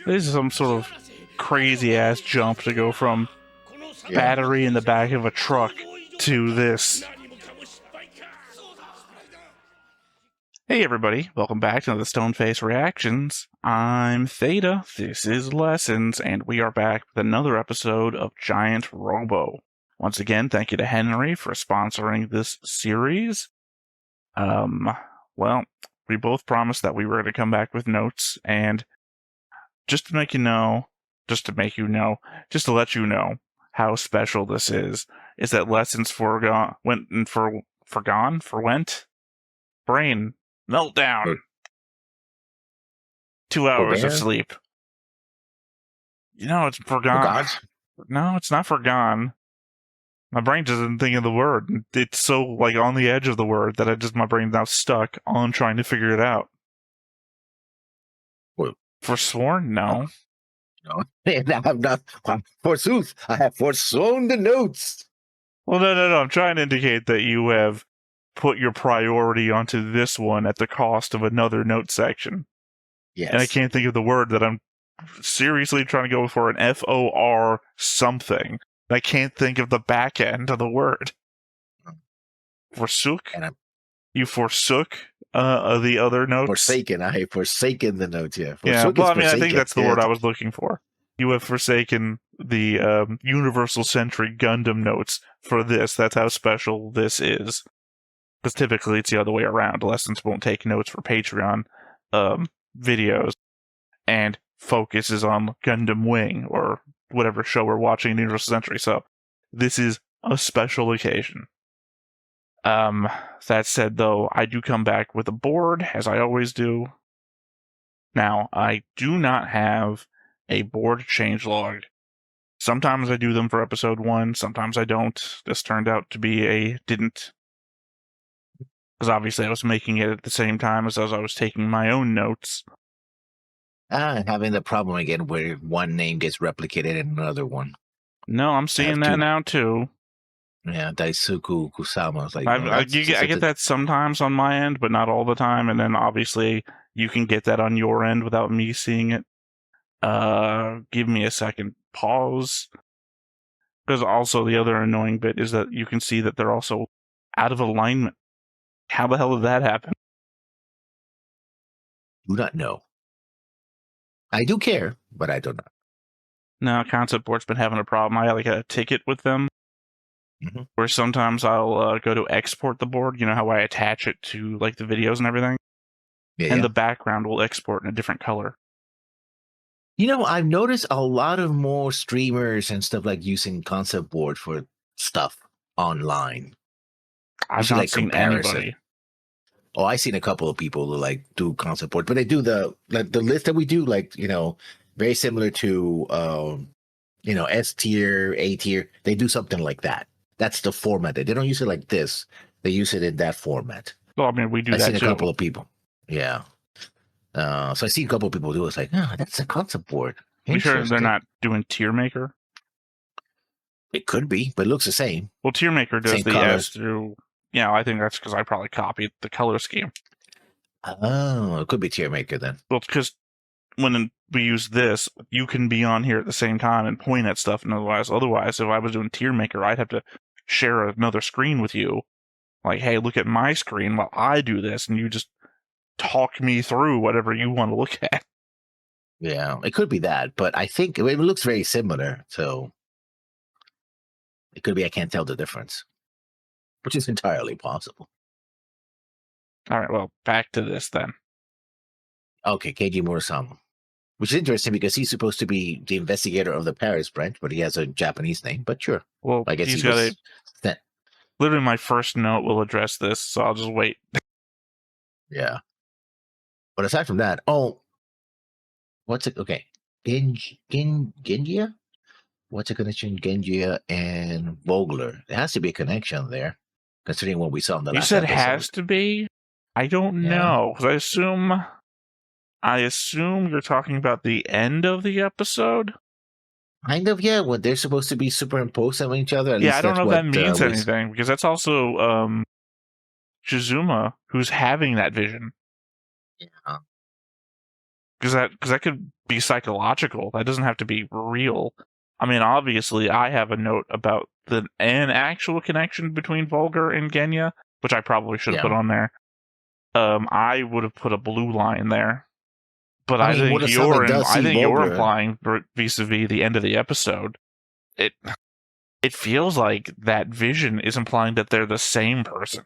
This is some sort of crazy-ass jump to go from battery in the back of a truck to this. Hey everybody, welcome back to the Stoneface Reactions. I'm Theta, this is Lessons, and we are back with another episode of Giant Robo. Once again, thank you to Henry for sponsoring this series. Well, we both promised that we were going to come back with notes, and just to let you know how special this is that Lessons went brain meltdown. 2 hours of sleep. You know, it's forgone. No, it's not forgone. My brain doesn't think of the word. It's so, on the edge of the word that my brain's now stuck on trying to figure it out. What? Forsworn? No. No. I'm not. Forsooth, I have forsworn the notes. Well, no. I'm trying to indicate that you have put your priority onto this one at the cost of another note section. Yes. And I can't think of the word that I'm seriously trying to go for, an FOR something. I can't think of the back end of the word. Forsook? You forsook the other notes? Forsaken. I have forsaken the notes, yeah. Yeah, well, I mean, I think that's the word I was looking for. You have forsaken the Universal Century Gundam notes for this. That's how special this is. Because typically it's the other way around. Lessons won't take notes for Patreon videos and focuses on Gundam Wing or whatever show we're watching in Universal Century. So this is a special occasion. That said, though, I do come back with a board, as I always do. Now, I do not have a board changelog. Sometimes I do them for episode 1, sometimes I don't. This turned out to be didn't. Because obviously I was making it at the same time as I was taking my own notes. Having the problem again where one name gets replicated in another one. No, I'm seeing that now too. Yeah, Daisuke Kusama. I get that sometimes on my end, but not all the time. And then obviously you can get that on your end without me seeing it. Give me a second. Pause. Because also the other annoying bit is that you can see that they're also out of alignment. How the hell did that happen? Do not know. I do care, but I don't know. No, Concept Board's been having a problem. I got a ticket with them. Mm-hmm. Where sometimes I'll go to export the board. You know how I attach it to the videos and everything? Yeah, the background will export in a different color. You know, I've noticed a lot of more streamers and stuff using Concept Board for stuff online. I've not seen anybody. Oh, I've seen a couple of people who do Concept Board, but they do the list that we do, very similar to S tier, A tier. They do something like that. That's the format. They don't use it like this. They use it in that format. Well, I mean, we do that too. I've seen a couple of people. Yeah. So I see a couple of people do it. It's that's a Concept Board. You sure they're not doing Tier Maker? It could be, but it looks the same. Well, Tier Maker does the S through. Yeah, I think that's because I probably copied the color scheme. Oh, it could be Tier Maker then. Well, because when we use this, you can be on here at the same time and point at stuff. And otherwise, if I was doing Tier Maker, I'd have to share another screen with you. Hey, look at my screen while I do this, and you just talk me through whatever you want to look at. Yeah, it could be that, but I think it looks very similar, so it could be I can't tell the difference, which is entirely possible. All right, well, back to this then. Okay, Keiji Murasama, which is interesting because he's supposed to be the investigator of the Paris branch, but he has a Japanese name, but sure. Well, I guess he's got literally my first note will address this, so I'll just wait. Yeah. But aside from that, what's it? Okay, Gengia? What's a connection? Gengia and Vogler. There has to be a connection there, considering what we saw in the last episode. You said has to be? I don't know, because I assume you're talking about the end of the episode? Kind of, yeah. When they're supposed to be superimposed on each other. I don't know if that means anything, because that's also Shizuma who's having that vision. Yeah. Because that could be psychological. That doesn't have to be real. I mean, obviously, I have a note about an actual connection between Vulgar and Genya, which I probably should have put on there. I would have put a blue line there. But I think you're implying vis-a-vis the end of the episode. It feels like that vision is implying that they're the same person.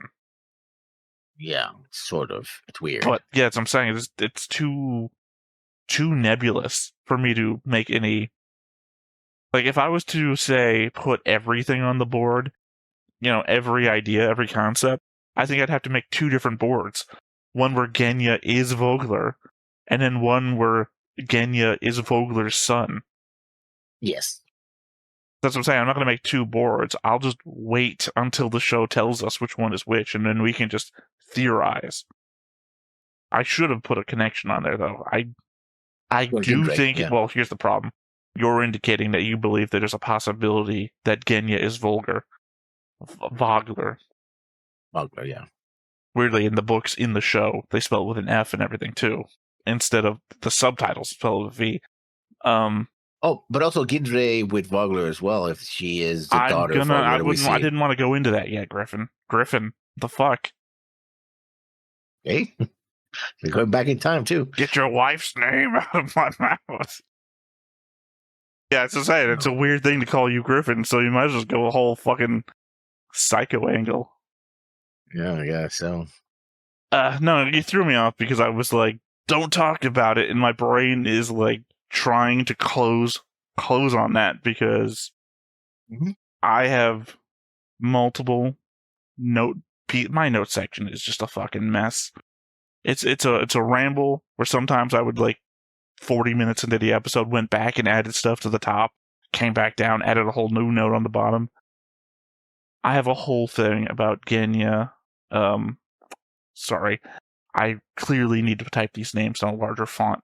Yeah, sort of. It's weird. But yeah, that's what I'm saying. It's too nebulous for me to make any. Like, if I was to say put everything on the board, every idea, every concept, I think I'd have to make 2 different boards. One where Genya is Vogler, and then one where Genya is Vogler's son. Yes. That's what I'm saying. I'm not going to make 2 boards. I'll just wait until the show tells us which one is which, and then we can just theorize. I should have put a connection on there, though. I do think... Yeah. Well, here's the problem. You're indicating that you believe that there's a possibility that Genya is Vogler. Vogler, yeah. Weirdly, in the books, in the show, they spell it with an F and everything, too. Instead of the subtitles spelled with a V. But also Gindre with Vogler as well, if she is the daughter of Vogler. I didn't want to go into that yet, Griffin. Griffin, the fuck? Hey, you're going back in time, too. Get your wife's name out of my mouth. Yeah, it's just saying, it's a weird thing to call you Griffin, so you might as well go a whole fucking psycho angle. Yeah, so. No, you threw me off because I was like, don't talk about it, and my brain is like trying to close on that because I have multiple my note section is just a fucking mess. It's a ramble where sometimes I would 40 minutes into the episode went back and added stuff to the top, came back down, added a whole new note on the bottom. I have a whole thing about Genya. Sorry. I clearly need to type these names on a larger font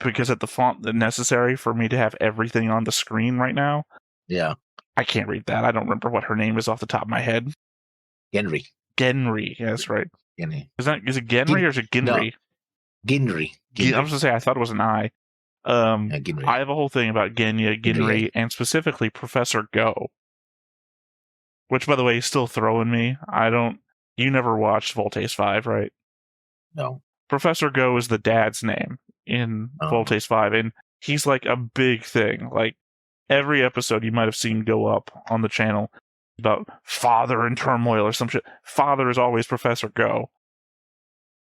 because at the font necessary for me to have everything on the screen right now, I can't read that. I don't remember what her name is off the top of my head. Genri. Yeah, that's right. Genri. Is it Genri or is it Ginri? No. Ginri. I was going to say, I thought it was an I. I have a whole thing about Genya, Ginri, and specifically Professor Go. Which, by the way, is still throwing me. You never watched Voltaire 5, right? No. Professor Go is the dad's name in Voltaire 5, and he's like a big thing. Like, every episode you might have seen go up on the channel about father in turmoil or some shit. Father is always Professor Go.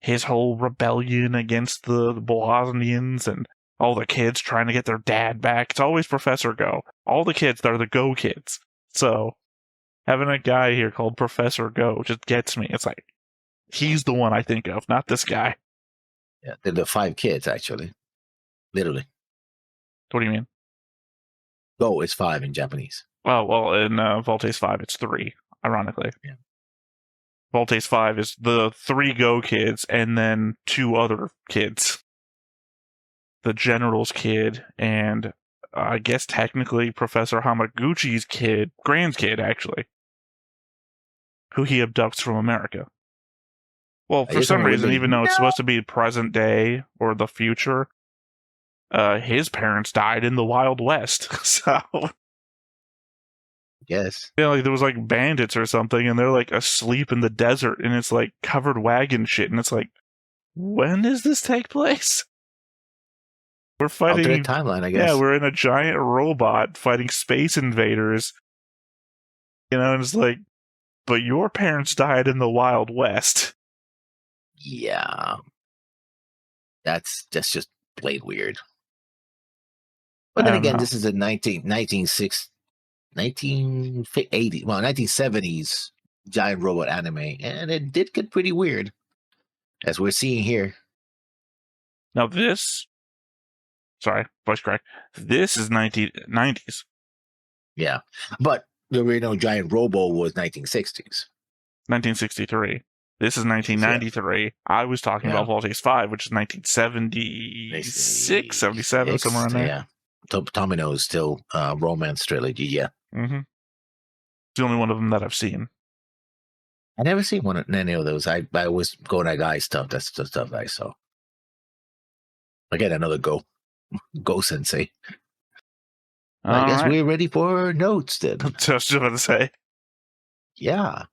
His whole rebellion against the Bosnians and all the kids trying to get their dad back. It's always Professor Go. All the kids, they're the Go kids. So, having a guy here called Professor Go just gets me. It's like, he's the one I think of, not this guy. Yeah, they're the 5 kids, actually. Literally. What do you mean? Go is 5 in Japanese. Oh, well, in Voltaire 5, it's 3, ironically. Yeah. Voltaire 5 is the 3 Go kids and then 2 other kids. The General's kid and I guess technically Professor Hamaguchi's grandkid, actually. Who he abducts from America. Well, for some reason, even though it's supposed to be present day or the future, his parents died in the Wild West. So... Yes. Yeah, there was bandits or something, and they're asleep in the desert, and it's covered wagon shit, and it's when does this take place? We're fighting alternate timeline, I guess. Yeah, we're in a giant robot fighting space invaders. And it's but your parents died in the Wild West. Yeah. That's just plain weird. But then again, this is a 1970s giant robot anime, and it did get pretty weird, as we're seeing here. Now this voice crack. This is 1990s. Yeah, but the original giant Robo was 1960s. 1963. This is 1993. Yeah. I was talking about Voltaire 5, which is 1976, 77, somewhere in there. Yeah. Tomino's still romance trilogy, yeah. Mm-hmm. It's the only one of them that I've seen. I never seen any of those. I was Go Nagai stuff. That's the stuff I saw. Again, another Go Sensei. I guess we're ready for notes then. Just about to say. Yeah.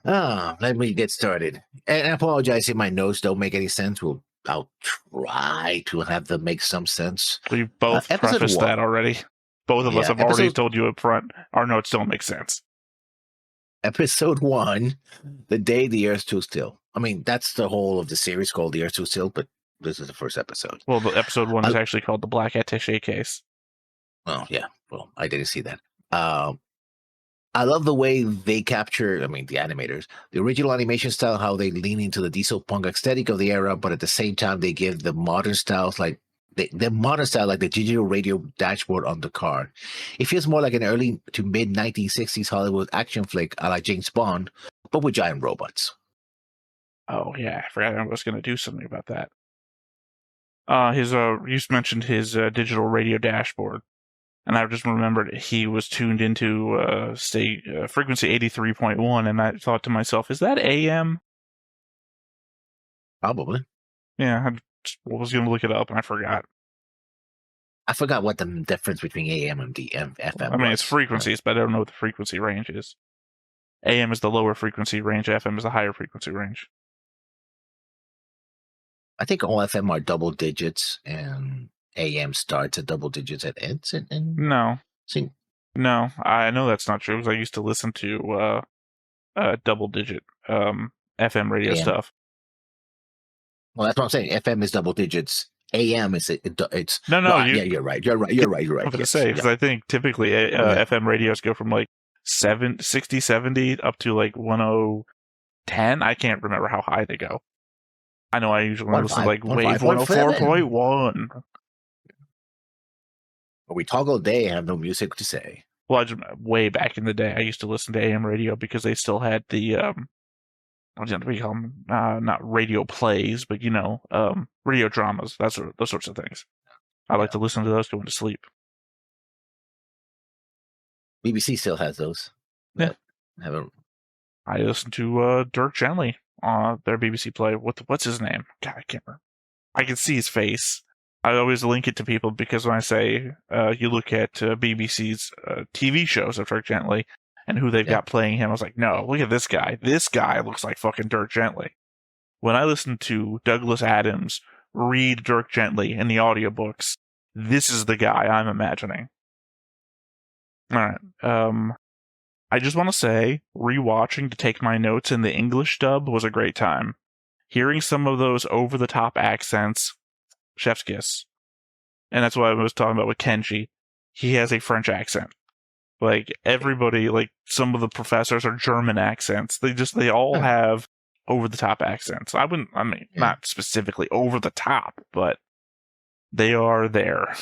Let me get started. And I apologize if my notes don't make any sense. I'll try to have them make some sense. We both prefaced that already. Both of us have already told you up front. Our notes don't make sense. Episode 1, The Day the Earth Stood Still. I mean, that's the whole of the series called The Earth Stood Still, but this is the first episode. Well, the episode 1 is actually called The Black Attaché Case. Oh, yeah. Well, I didn't see that. I love the way they capture, the animators, the original animation style, how they lean into the diesel punk aesthetic of the era, but at the same time, they give the modern styles like the modern style, like the digital radio dashboard on the car. It feels more like an early to mid 1960s Hollywood action flick, a la James Bond, but with giant robots. Oh yeah, I forgot I was going to do something about that. You mentioned his digital radio dashboard, and I just remembered he was tuned into frequency 83.1, and I thought to myself, is that AM? Probably. Yeah, I was going to look it up, and I forgot. I forgot what the difference between AM and FM was. It's frequencies, but I don't know what the frequency range is. AM is the lower frequency range, FM is the higher frequency range. I think all FM are double digits, and AM starts at double digits and ends. No. No, I know that's not true, because I used to listen to double digit FM radio stuff. Well, that's what I'm saying. FM is double digits. AM is it's no. Well, you're right. You're right. I'm going to say, because I think typically FM radios go from like 60, 70 up to like 10. I can't remember how high they go. I know I usually listen to like wave 104.1. We talk all day and have no music to say. Well, way back in the day, I used to listen to AM radio because they still had the what we call them? Not radio plays, but radio dramas. Those sorts of things. I like to listen to those going to sleep. BBC still has those. Yeah, I listen to Dirk Gently on their BBC play. What's his name? God, I can't remember. I can see his face. I always link it to people because when I say you look at BBC's TV shows of Dirk Gently and who they've got playing him, I was like, no, look at this guy. This guy looks like fucking Dirk Gently. When I listen to Douglas Adams read Dirk Gently in the audiobooks, this is the guy I'm imagining. All right. I just want to say, rewatching to take my notes in the English dub was a great time. Hearing some of those over-the-top accents, chef's kiss. And that's what I was talking about with Kenji. He has a French accent. Like, everybody, like, some of the professors are German accents. They all have over-the-top accents. Not specifically over-the-top, but they are there.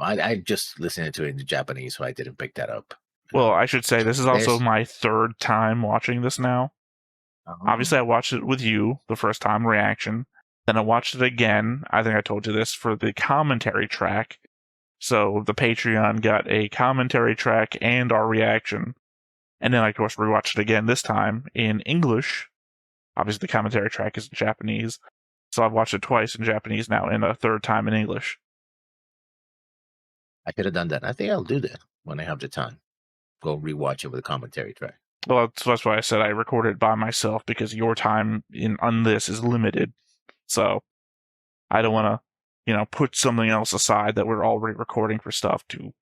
I just listened to it in Japanese, so I didn't pick that up. Well, I should say, this is also my third time watching this now. Obviously, I watched it with you the first time, reaction. Then I watched it again, I think I told you this, for the commentary track. So the Patreon got a commentary track and our reaction. And then I, of course, rewatched it again, this time in English. Obviously, the commentary track is in Japanese. So I've watched it twice in Japanese now, and a third time in English. I could have done that. I think I'll do that when I have the time. Go rewatch it with a commentary track. Well, that's why I said I recorded it by myself, because your time on this is limited. So I don't want to, put something else aside that we're already recording for stuff to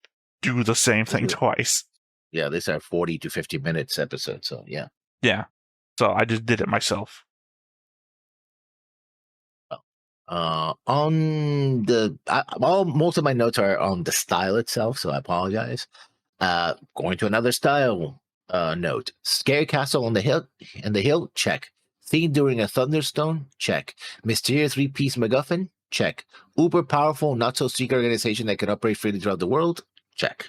do the same thing twice. Yeah, these are 40 to 50 minutes episodes, so yeah. Yeah. So I just did it myself. Most of my notes are on the style itself, so I apologize. Going to another style note. Scary castle on the hill, check. Theme during a thunderstorm, check. Mysterious three-piece MacGuffin, check. Uber powerful, not so secret organization that can operate freely throughout the world, check.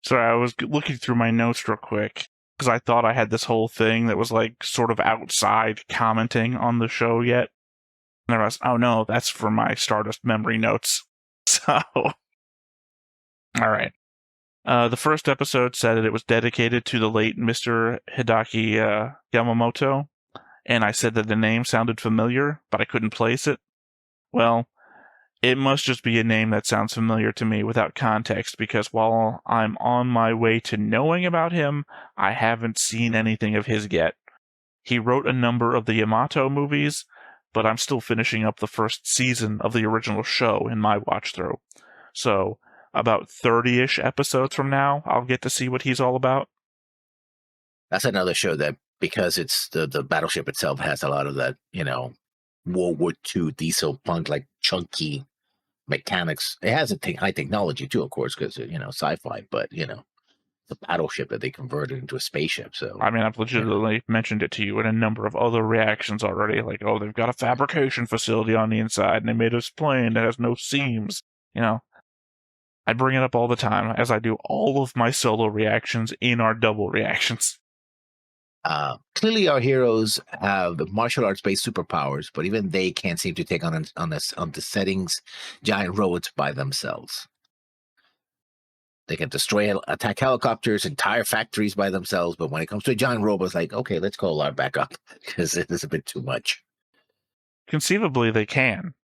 Sorry, I was looking through my notes real quick because I thought I had this whole thing that was like sort of outside commenting on the show yet. And I realized, oh no, that's for my Stardust memory notes. So, all right. The first episode said that it was dedicated to the late Mr. Hideki Yamamoto, and I said that the name sounded familiar, but I couldn't place it. Well, it must just be a name that sounds familiar to me without context, because while I'm on my way to knowing about him, I haven't seen anything of his yet. He wrote a number of the Yamato movies, but I'm still finishing up the first season of the original show in my watch through. So, about 30-ish episodes from now, I'll get to see what he's all about. That's another show that, because it's the battleship itself has a lot of that, World War II diesel punk, like chunky mechanics. It has high technology too, of course, because sci-fi. But the battleship that they converted into a spaceship. So I mean, I've legitimately mentioned it to you in a number of other reactions already. Like, oh, they've got a fabrication facility on the inside, and they made this plane that has no seams. I bring it up all the time, as I do all of my solo reactions in our double reactions. Clearly, our heroes have martial arts-based superpowers, but even they can't seem to take on the settings giant robots by themselves. They can attack helicopters, entire factories by themselves, but when it comes to a giant robot, it's like, okay, let's call our backup because it is a bit too much. Conceivably, they can.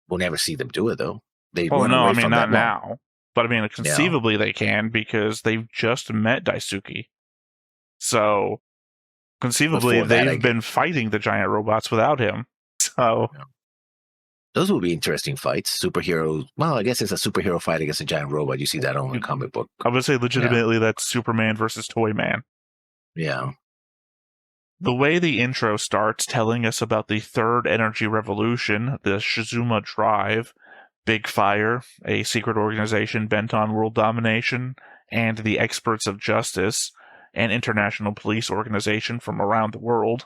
We'll never see them do it, though. Not now. But I mean, conceivably they can, because they've just met Daisuke. So, conceivably, they've been fighting the giant robots without him. So, those would be interesting fights. Superheroes. Well, I guess it's a superhero fight against a giant robot. You see that on a comic book. I would say legitimately that's Superman versus Toyman. Yeah. The way the intro starts telling us about the third energy revolution, the Shizuma Drive, Big Fire, a secret organization bent on world domination, and the Experts of Justice, an international police organization from around the world,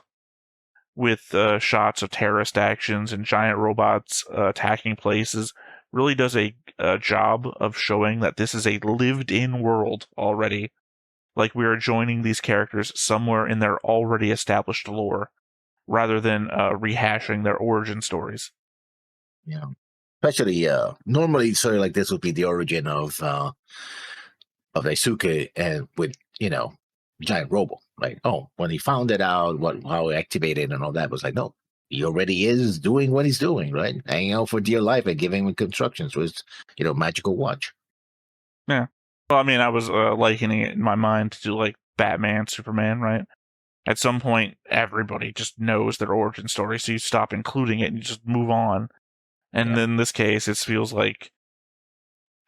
with shots of terrorist actions and giant robots attacking places, really does a job of showing that this is a lived-in world already. Like, we are joining these characters somewhere in their already established lore, rather than rehashing their origin stories. Yeah. Especially, normally, sort of like this would be the origin of Daisuke, and with, giant Robo. Like, oh, when he found it out, how he activated and all that, was like, no, he already is doing what he's doing, right? Hanging out for dear life and giving him instructions with, magical watch. Yeah. Well, I mean, I was likening it in my mind to like Batman, Superman, right? At some point, everybody just knows their origin story, so you stop including it and you just move on. And in this case, it feels like,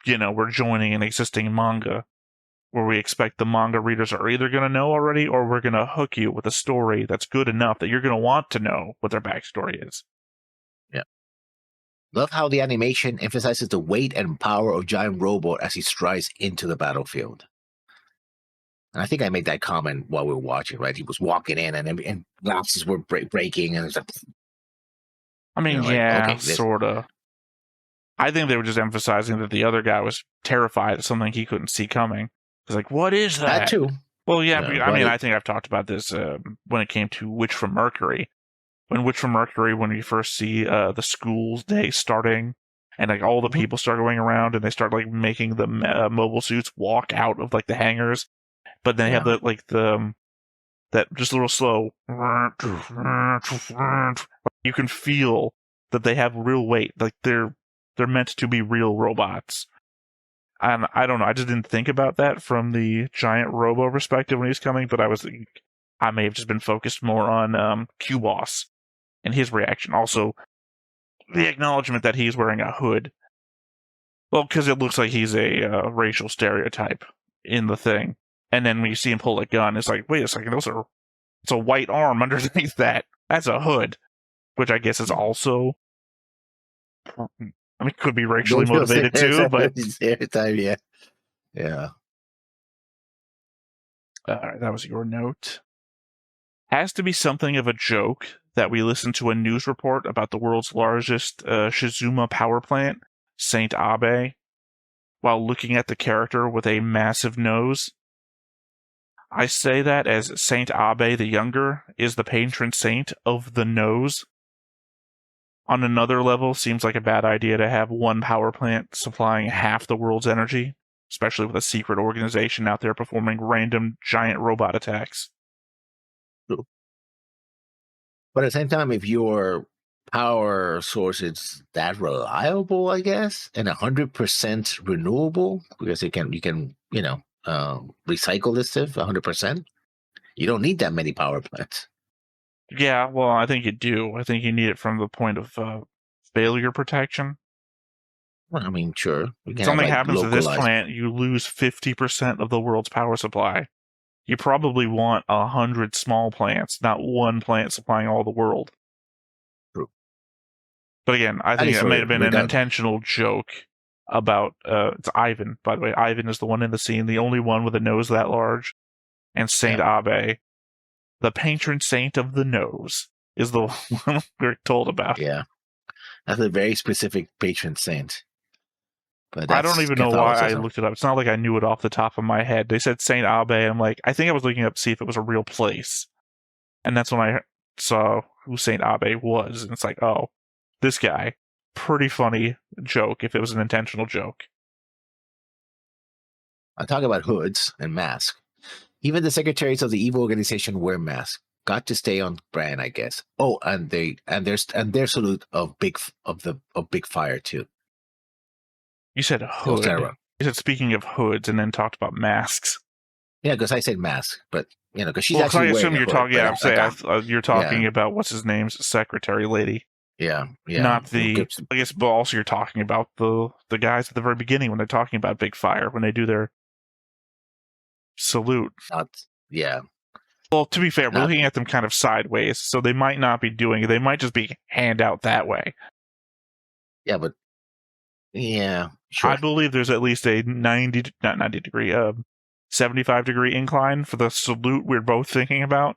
we're joining an existing manga where we expect the manga readers are either going to know already, or we're going to hook you with a story that's good enough that you're going to want to know what their backstory is. Yeah. Love how the animation emphasizes the weight and power of giant Robo as he strides into the battlefield. And I think I made that comment while we were watching, right? He was walking in and glasses were breaking, and it was like, I mean, sort of. I think they were just emphasizing that the other guy was terrified of something he couldn't see coming. It's like, what is that? That too. Well, yeah, I think I've talked about this when it came to Witch from Mercury. When you first see the school's day starting, and like all the people start going around, and they start like making the mobile suits walk out of like the hangars, but they have that just a little slow. You can feel that they have real weight, like they're meant to be real robots. And I don't know, I just didn't think about that from the giant Robo perspective when he was coming, but I may have just been focused more on Q-Boss and his reaction. Also, the acknowledgement that he's wearing a hood. Well, because it looks like he's a racial stereotype in the thing. And then when you see him pull a gun, it's like, wait a second, it's a white arm underneath that. That's a hood. Which I guess is also... I mean, could be racially motivated too, but... Yeah. Alright, that was your note. Has to be something of a joke that we listen to a news report about the world's largest Shizuma power plant, Saint Abe, while looking at the character with a massive nose. I say that as Saint Abe the Younger is the patron saint of the nose. On another level, seems like a bad idea to have one power plant supplying half the world's energy, especially with a secret organization out there performing random giant robot attacks. But at the same time, if your power source is that reliable, I guess, and 100% renewable, because you can recycle this stuff 100%, you don't need that many power plants. Yeah, well, I think you do. I think you need it from the point of failure protection. Well, I mean, sure. We can Something have, happens to this localized. plant, you lose 50% of the world's power supply. You probably want 100 small plants, not one plant supplying all the world. True. But again, I think it may have been an intentional joke about it's Ivan, by the way. Ivan is the one in the scene, the only one with a nose that large. And Saint Abe, the patron saint of the nose, is the one we're told about. Yeah. That's a very specific patron saint. But I don't even know why I looked it up. It's not like I knew it off the top of my head. They said Saint Abe, and I'm like, I think I was looking up to see if it was a real place. And that's when I saw who Saint Abe was. And it's like, oh, this guy. Pretty funny joke if it was an intentional joke. I talk about hoods and masks. Even the secretaries of the evil organization wear masks. Got to stay on brand, I guess. Oh, and their salute of big fire too. You said hood. You said speaking of hoods, and then talked about masks. Yeah, because I said mask, but because she's actually I assume wearing you're talking. Yeah, I'm saying you're talking about what's his name's secretary lady. Yeah. Not the. I guess, but also you're talking about the guys at the very beginning when they're talking about Big Fire when they do their salute. Yeah. Well, to be fair, we're looking at them kind of sideways, so they might not be doing it. They might just be hand out that way. Yeah, but yeah, sure. I believe there's at least a 75-degree incline for the salute we're both thinking about.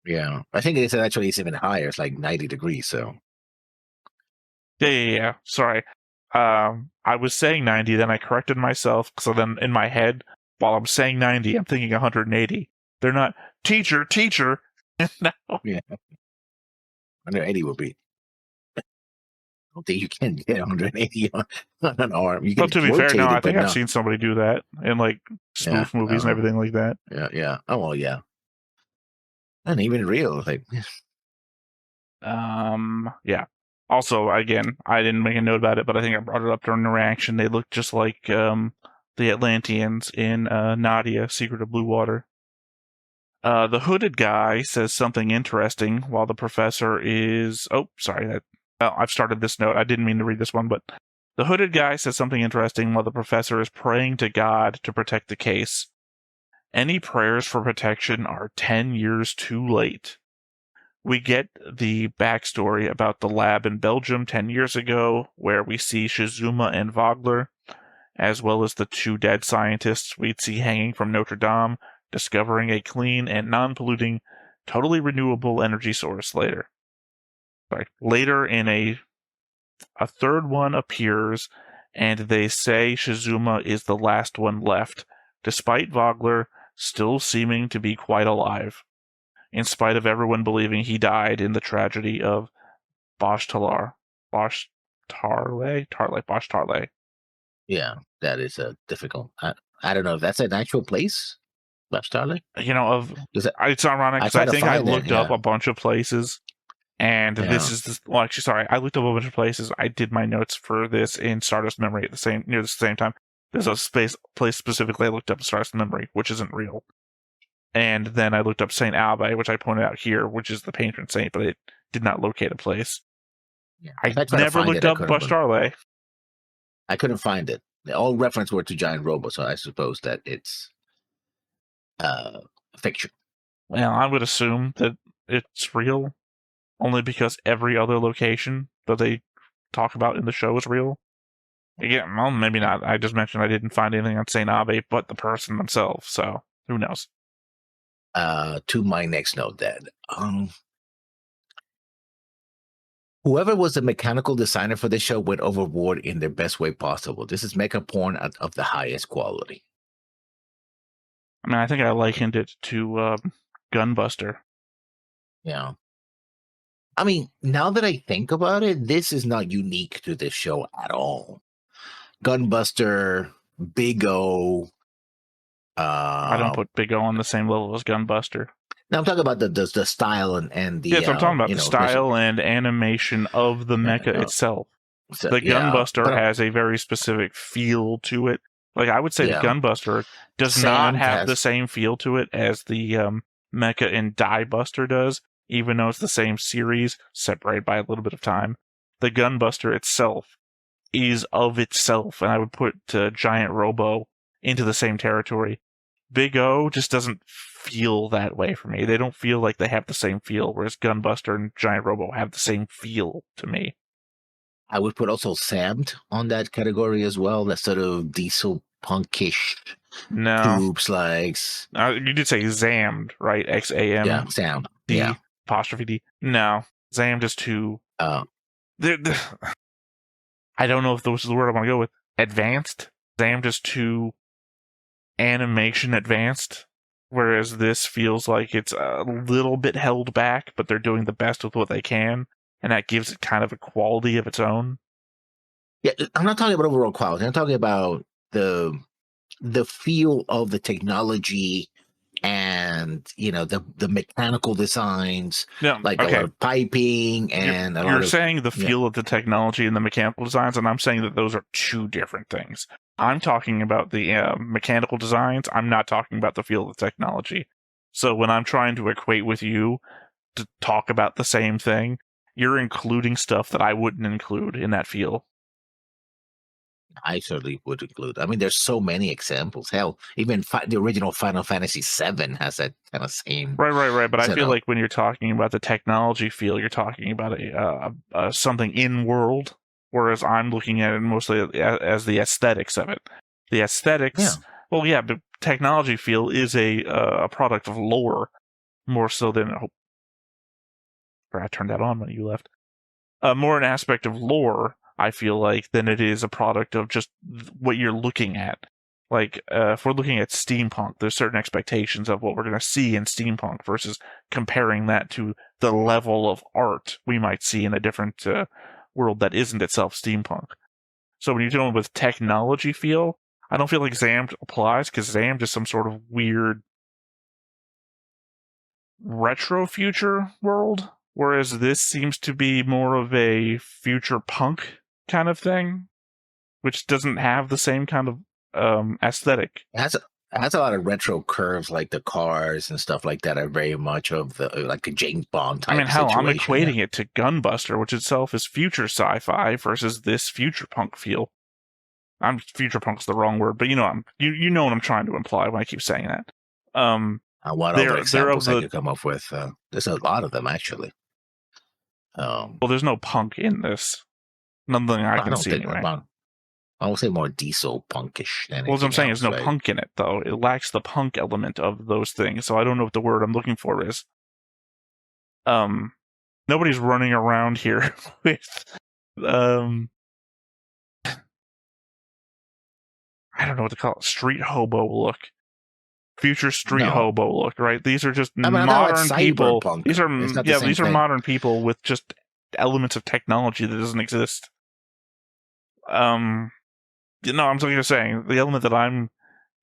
Yeah, I think it's even higher. It's like 90 degrees. So. Yeah. Sorry. I was saying 90, then I corrected myself. So then in my head, while I'm saying 90, I'm thinking 180. They're not teacher. No. Yeah. 180 would be. I don't think you can get 180 on an arm. You can. But to be fair, no, I think I've seen somebody do that in like spoof movies and everything like that. Yeah. Oh well, yeah. And even real, like. Yeah. Also, again, I didn't make a note about it, but I think I brought it up during the reaction. They look just like the Atlanteans in Nadia, Secret of Blue Water. The hooded guy says something interesting while the professor is... Oh, sorry. I've started this note. I didn't mean to read this one, but the hooded guy says something interesting while the professor is praying to God to protect the case. Any prayers for protection are 10 years too late. We get the backstory about the lab in Belgium 10 years ago, where we see Shizuma and Vogler, as well as the two dead scientists we'd see hanging from Notre Dame, discovering a clean and non-polluting, totally renewable energy source later. Later in a third one appears, and they say Shizuma is the last one left, despite Vogler still seeming to be quite alive, in spite of everyone believing he died in the tragedy of Bashtarlle. Yeah, that is a difficult. I don't know if that's an actual place, Bashtarlle. It's ironic because I think I looked up a bunch of places, and this is well, actually, sorry, I looked up a bunch of places. I did my notes for this in Stardust Memory near the same time. There's a place specifically I looked up in Stardust Memory, which isn't real. And then I looked up Saint Abe, which I pointed out here, which is the patron saint, but it did not locate a place. Yeah, I never looked up Bashtarlle. I couldn't find it. All reference were to Giant Robo, so I suppose that it's fiction. Well, I would assume that it's real, only because every other location that they talk about in the show is real. Again, well, maybe not. I just mentioned I didn't find anything on Saint Abe but the person themselves, so who knows? To my next note, then. Whoever was the mechanical designer for this show went overboard in their best way possible. This is mecha porn of the highest quality. I mean, I think I likened it to Gunbuster. Yeah. I mean, now that I think about it, this is not unique to this show at all. Gunbuster, Big O. I don't put Big O on the same level as Gunbuster. Now I'm talking about the style and the Yes, I'm talking about the especially style and animation of the mecha itself. so, The Gunbuster but has a very specific feel to it. Like, I would say the Gunbuster does not have the same feel to it as the mecha in Die Buster does, even though it's the same series, separated by a little bit of time. The Gunbuster itself is of itself, and I would put Giant Robo into the same territory. Big O just doesn't feel that way for me. They don't feel like they have the same feel, whereas Gunbuster and Giant Robo have the same feel to me. I would put also Sammed on that category as well. That sort of diesel punkish tubes like. You did say Zammed, right? XAM. Yeah, Sam. D apostrophe D. No, Zammed is too. I don't know if this is the word I want to go with. Advanced. Zammed is too animation advanced, whereas this feels like it's a little bit held back, but they're doing the best with what they can, and that gives it kind of a quality of its own. Yeah, I'm not talking about overall quality. I'm talking about the feel of the technology and the mechanical designs, a lot of piping and you're saying the feel of the technology and the mechanical designs, and I'm saying that those are two different things. I'm talking about the mechanical designs. I'm not talking about the feel of the technology. So when I'm trying to equate with you to talk about the same thing, you're including stuff that I wouldn't include in that feel. I certainly would include. I mean, there's so many examples. Hell, even the original Final Fantasy VII has that kind of same. Right. But I feel like when you're talking about the technology feel, you're talking about a something in world, whereas I'm looking at it mostly as the aesthetics of it. The aesthetics, but technology feel is a product of lore more so than. I turned that on when you left. More an aspect of lore, I feel like, than it is a product of just what you're looking at. Like, if we're looking at steampunk, there's certain expectations of what we're going to see in steampunk versus comparing that to the level of art we might see in a different world that isn't itself steampunk. So when you're dealing with technology feel, I don't feel like Zammed applies, because Zammed is some sort of weird retro future world, whereas this seems to be more of a future punk kind of thing, which doesn't have the same kind of aesthetic. It has a lot of retro curves, like the cars and stuff like that are very much of the like a James Bond type. I mean, hell, I'm equating it to Gunbuster, which itself is future sci-fi, versus this future punk feel. Future punk's the wrong word, but you know what I'm trying to imply when I keep saying that. What other examples I could come up with? There's a lot of them, actually. Well, there's no punk in this. Nothing I can see anyway. I would say more diesel punkish. Well, what I'm saying is no punk in it, though. It lacks the punk element of those things, so I don't know what the word I'm looking for is. Nobody's running around here with, I don't know what to call it, street hobo look. Future street hobo look, right? These are just modern people. These are modern people with just elements of technology that doesn't exist. I'm just saying the element that I'm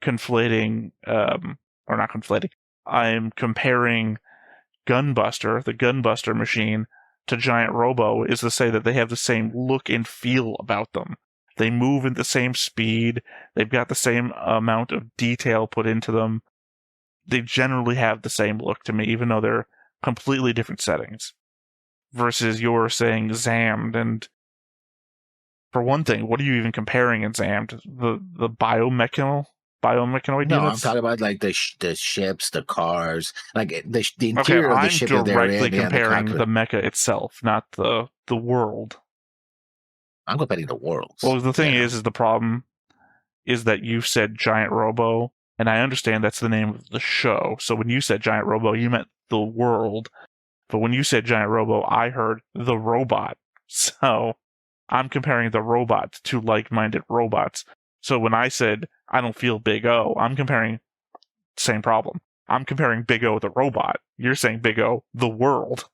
conflating, or not conflating. I'm comparing Gunbuster, the Gunbuster machine, to Giant Robo, is to say that they have the same look and feel about them. They move at the same speed. They've got the same amount of detail put into them. They generally have the same look to me, even though they're completely different settings. Versus you're saying Zammed, and for one thing, what are you even comparing in Zammed? The biomechanoid units? I'm talking about like the ships, the cars, like the interior of the ship. I'm directly comparing the mecha itself, not the world. I'm comparing the worlds. Well, the thing is the problem is that you said Giant Robo, and I understand that's the name of the show. So when you said Giant Robo, you meant the world. But when you said Giant Robo, I heard the robot. So I'm comparing the robot to like-minded robots. So when I said I don't feel Big O, I'm comparing same problem. I'm comparing Big O the robot. You're saying Big O the world.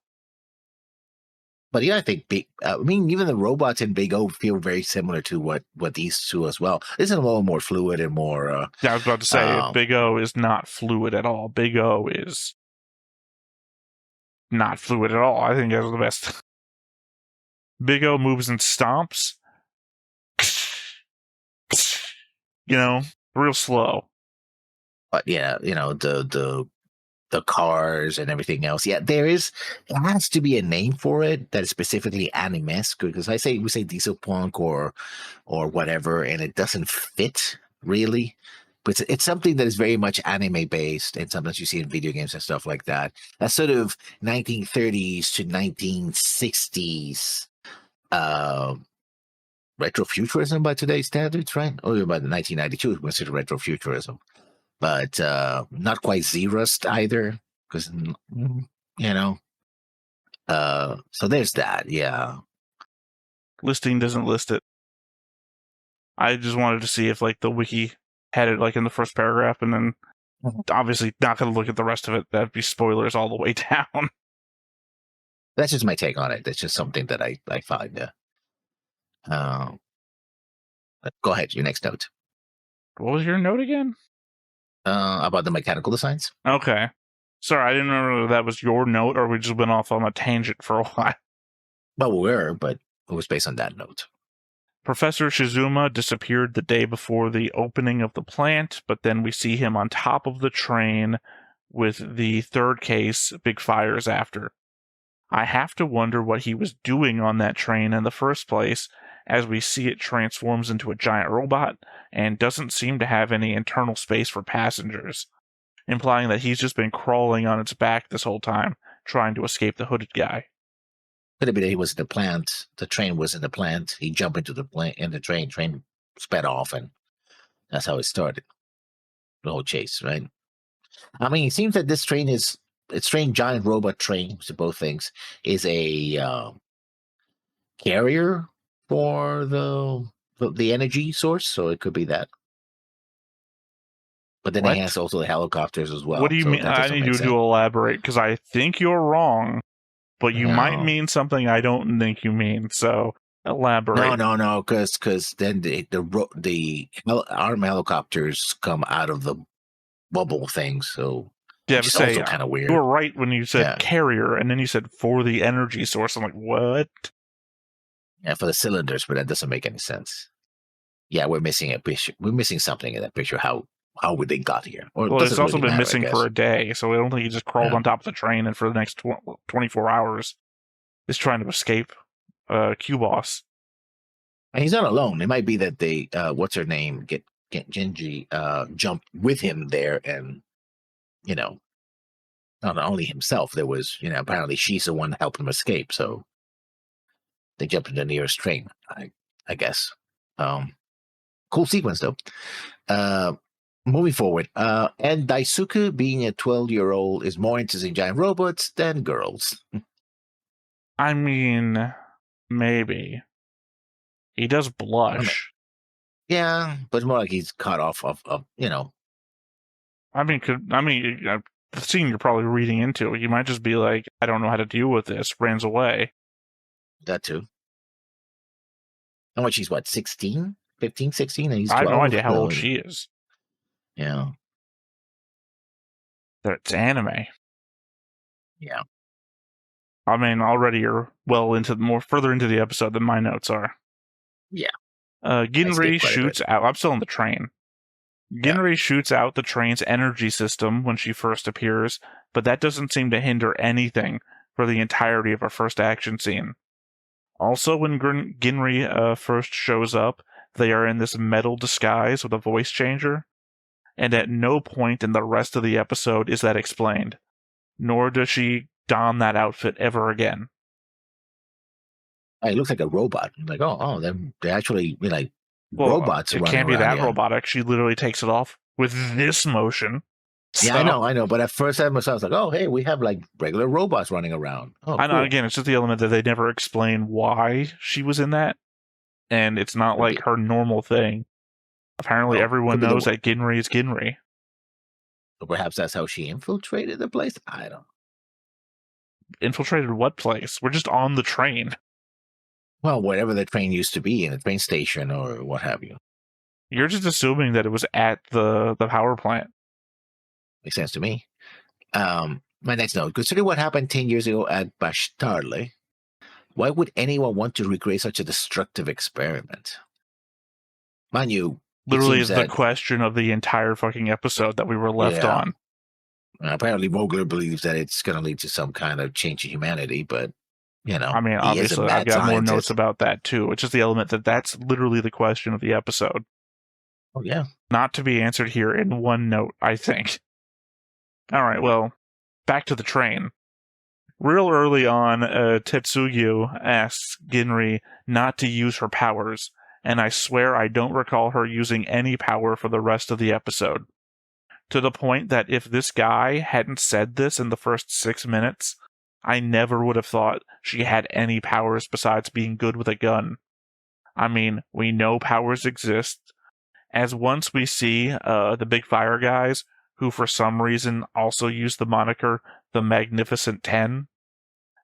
But yeah, I think I mean, even the robots in Big O feel very similar to what these two as well. This is a little more fluid and more. Yeah, I was about to say, Big O is not fluid at all. Big O is not fluid at all. I think that's the best. Big O moves and stomps. You know, real slow. But yeah, the cars and everything else. Yeah, there has to be a name for it that is specifically anime-esque, because we say diesel punk or whatever, and it doesn't fit really. But it's something that is very much anime based, and sometimes you see in video games and stuff like that. That's sort of 1930s to 1960s retrofuturism by today's standards, right? Or by the 1992 considered retrofuturism, but not quite Z-Rust either, because so there's that. Yeah, Listing doesn't list it. I just wanted to see if like the wiki had it like in the first paragraph, and then obviously not going to look at the rest of it. That'd be spoilers all the way down. That's just my take on it. That's just something that I find. Go ahead, your next note. What was your note again? About the mechanical designs. Okay. Sorry, I didn't remember that was your note, or we just went off on a tangent for a while. Well, we were, but it was based on that note. Professor Shizuma disappeared the day before the opening of the plant, but then we see him on top of the train with the third case, big fires after. I have to wonder what he was doing on that train in the first place, as we see it transforms into a giant robot and doesn't seem to have any internal space for passengers, implying that he's just been crawling on its back this whole time, trying to escape the hooded guy. Could have been that he was in the plant. The train was in the plant. He jumped into the plant, and the train sped off, and that's how it started. The whole chase, right? I mean, it seems that this train, giant robot train, which are both things, is a carrier for the energy source, so it could be that. But then What? it has also the helicopters as well. What do you so mean? I need you to elaborate, because I think you're wrong, but you might mean something I don't think you mean. So elaborate. No, because then the arm helicopters come out of the bubble thing. So yeah, it's also kind of weird. You were right when you said carrier, and then you said for the energy source. I'm like, what? Yeah, for the cylinders, but that doesn't make any sense. Yeah, we're missing a picture. We're missing something in that picture. How would they got here? Or well, it's also been missing for a day, so I don't think he just crawled on top of the train and for the next 24 hours is trying to escape Q-Boss. And he's not alone. It might be that they, what's her name, get Genji jumped with him there, and not only himself. There was, apparently she's the one that helped him escape. So they jumped in the nearest train. I guess. Cool sequence though. Moving forward, and Daisuke, being a 12-year-old, is more interested in giant robots than girls. I mean, maybe. He does blush. Yeah, but it's more like he's caught off of I mean, the scene you're probably reading into, you might just be like, I don't know how to deal with this, runs away. That too. How much she's, 16? 15, 16? And he's 12? I have no idea how old she is. Yeah. It's anime. Yeah. I mean, already you're further into the episode than my notes are. Yeah. Ginri shoots out. I'm still on the train. Ginri shoots out the train's energy system when she first appears, but that doesn't seem to hinder anything for the entirety of our first action scene. Also, when Ginri first shows up, they are in this metal disguise with a voice changer, and at no point in the rest of the episode is that explained, nor does she don that outfit ever again. It looks like a robot. I'm like, they're actually robots. It can't be that robotic. She literally takes it off with this motion. Yeah, I know. But at first I was like, oh, hey, we have like regular robots running around. Oh, I know. Cool. Again, it's just the element that they never explain why she was in that, and it's not like her normal thing. Apparently, everyone knows that Ginri is Ginri. So perhaps that's how she infiltrated the place. I don't. infiltrated what place? We're just on the train. Well, wherever the train used to be, in a train station or what have you. You're just assuming that it was at the power plant. Makes sense to me. My next note: consider what happened 10 years ago at Bashtarlle. Why would anyone want to recreate such a destructive experiment? Mind you, it Literally seems is the that question of the entire fucking episode that we were left on. Apparently Vogler believes that it's going to lead to some kind of change in humanity, but I mean, he is a obviously, I've mad got more scientist. notes about that too. It's just the element that that's literally the question of the episode. Oh yeah, Not to be answered here in one note, I think. All right, well, back to the train. Real early on, Tetsuyu asks Ginri not to use her powers, and I swear I don't recall her using any power for the rest of the episode. To the point that if this guy hadn't said this in the first 6 minutes, I never would have thought she had any powers besides being good with a gun. I mean, we know powers exist, as once we see the Big Fire guys, who for some reason also use the moniker the Magnificent 10,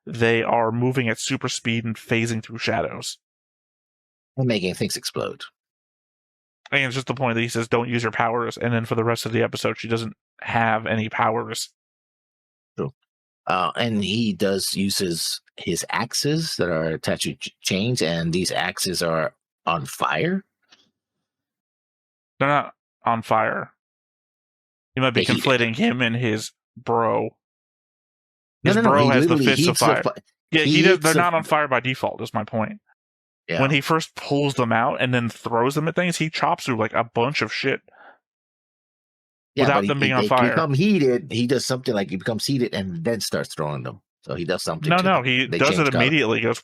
they are moving at super speed and phasing through shadows. and making things explode. And it's just the point that he says, don't use your powers, and then for the rest of the episode, she doesn't have any powers. True. And he does uses his axes that are attached to chains, and these axes are on fire. They're not on fire. You might be conflating him and his bro. His bro has the fists of fire. Yeah, he does. They're not on fire by default, is my point. Yeah. When he first pulls them out and then throws them at things, he chops through like a bunch of shit without them being on fire. They become heated. He does something like he becomes heated and then starts throwing them. So he does something. No, he does it immediately. He goes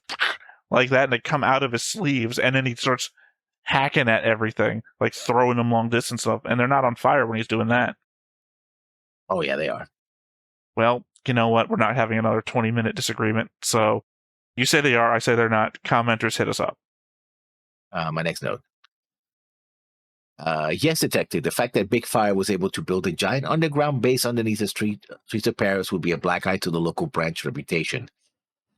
like that, and they come out of his sleeves, and then he starts hacking at everything, like throwing them long distance up, and they're not on fire when he's doing that. Oh yeah, they are. Well, you know what? We're not having another 20-minute disagreement. So you say they are, I say they're not. Commenters, hit us up. My next note. Yes, detective. The fact that Big Fire was able to build a giant underground base underneath the streets of Paris would be a black eye to the local branch reputation.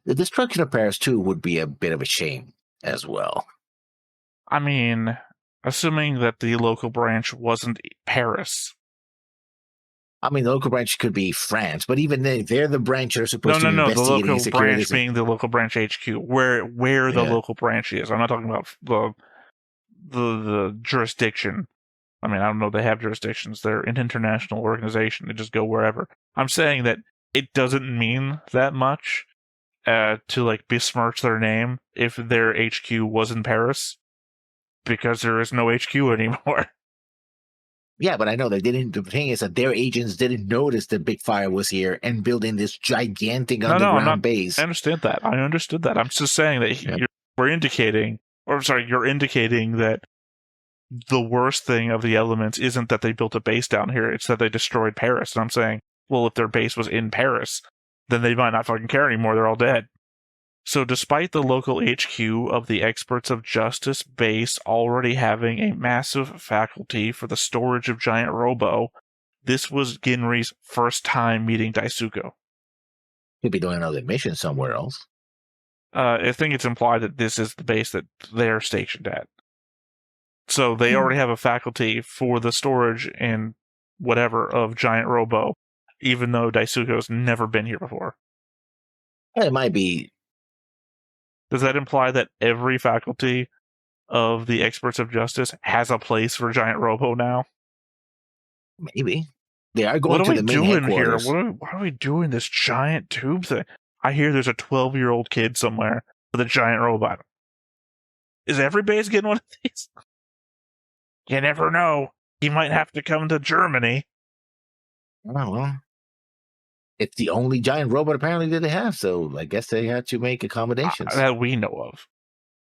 The destruction of Paris, too, would be a bit of a shame as well. I mean, assuming that the local branch wasn't Paris. I mean, the local branch could be France, but even they're the branch that are supposed to be investigating the local branch being the local branch HQ, where the local branch is. I'm not talking about the jurisdiction. I mean, I don't know if they have jurisdictions. They're an international organization. They just go wherever. I'm saying that it doesn't mean that much to like besmirch their name if their HQ was in Paris, because there is no HQ anymore. Yeah, but I know they didn't. The thing is that their agents didn't notice that Big Fire was here and building this gigantic underground base. I understand that. I understood that. I'm just saying that you're indicating that the worst thing of the elements isn't that they built a base down here, it's that they destroyed Paris. And I'm saying, well, if their base was in Paris, then they might not fucking care anymore. They're all dead. So despite the local HQ of the Experts of Justice base already having a massive faculty for the storage of giant Robo, this was Ginri's first time meeting Daisuke. Could be doing another mission somewhere else. I think it's implied that this is the base that they're stationed at. So they already have a faculty for the storage and whatever of giant Robo, even though Daisuke's never been here before. It might be. Does that imply that every faculty of the Experts of Justice has a place for giant Robo now? Maybe. They are going to the main headquarters. What are we doing this giant tube thing? I hear there's a 12-year-old kid somewhere with a giant robot. Is every base getting one of these? You never know. He might have to come to Germany. Oh, well. It's the only giant robot apparently that they have, so I guess they had to make accommodations. That we know of.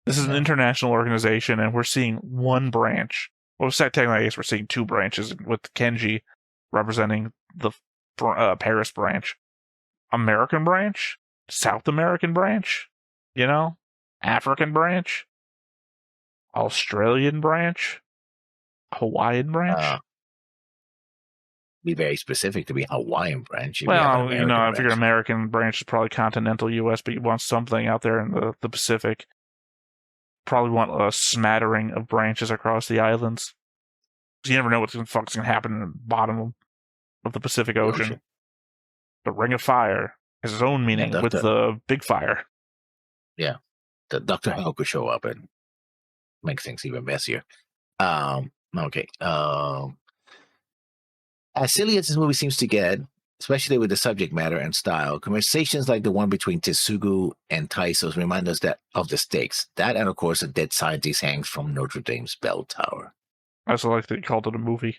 This is an international organization, and we're seeing one branch. Well, technically, I guess we're seeing two branches, with Kenji representing the Paris branch. American branch? South American branch? African branch? Australian branch? Hawaiian branch? be very specific to be Hawaiian branch. If you have an Well, American I figure branch. American branch is probably continental U.S., but you want something out there in the Pacific. Probably want a smattering of branches across the islands. You never know what the fuck's going to happen in the bottom of the Pacific The Ocean. ocean. The Ring of Fire has its own meaning with the big fire. Yeah, the Dr. Hell could show up and make things even messier. Okay. As silly as this movie seems to get, especially with the subject matter and style, conversations like the one between Tetsugu and Taisos remind us that of the stakes. That, and of course, a dead scientist hangs from Notre Dame's bell tower. I also like that you called it a movie.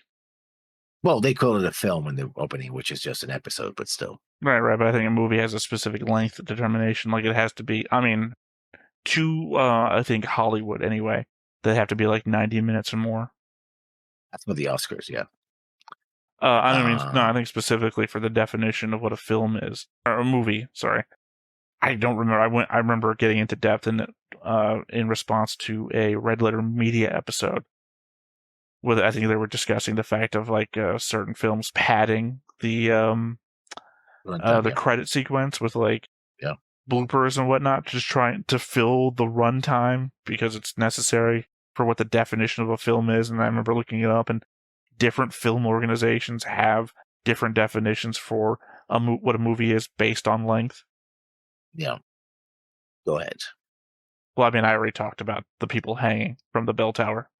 Well, they call it a film in the opening, which is just an episode, but still. Right, but I think a movie has a specific length determination. Like, it has to be, I think Hollywood, anyway, they have to be like 90 minutes or more. That's for the Oscars, yeah. I think specifically for the definition of what a film is, or a movie. Sorry, I don't remember. I remember getting into depth in response to a Red Letter Media episode, where I think they were discussing the fact of like certain films padding the credit sequence with like bloopers and whatnot, just trying to fill the runtime because it's necessary for what the definition of a film is. And I remember looking it up, and different film organizations have different definitions for what a movie is based on length. Yeah. Go ahead. Well, I already talked about the people hanging from the bell tower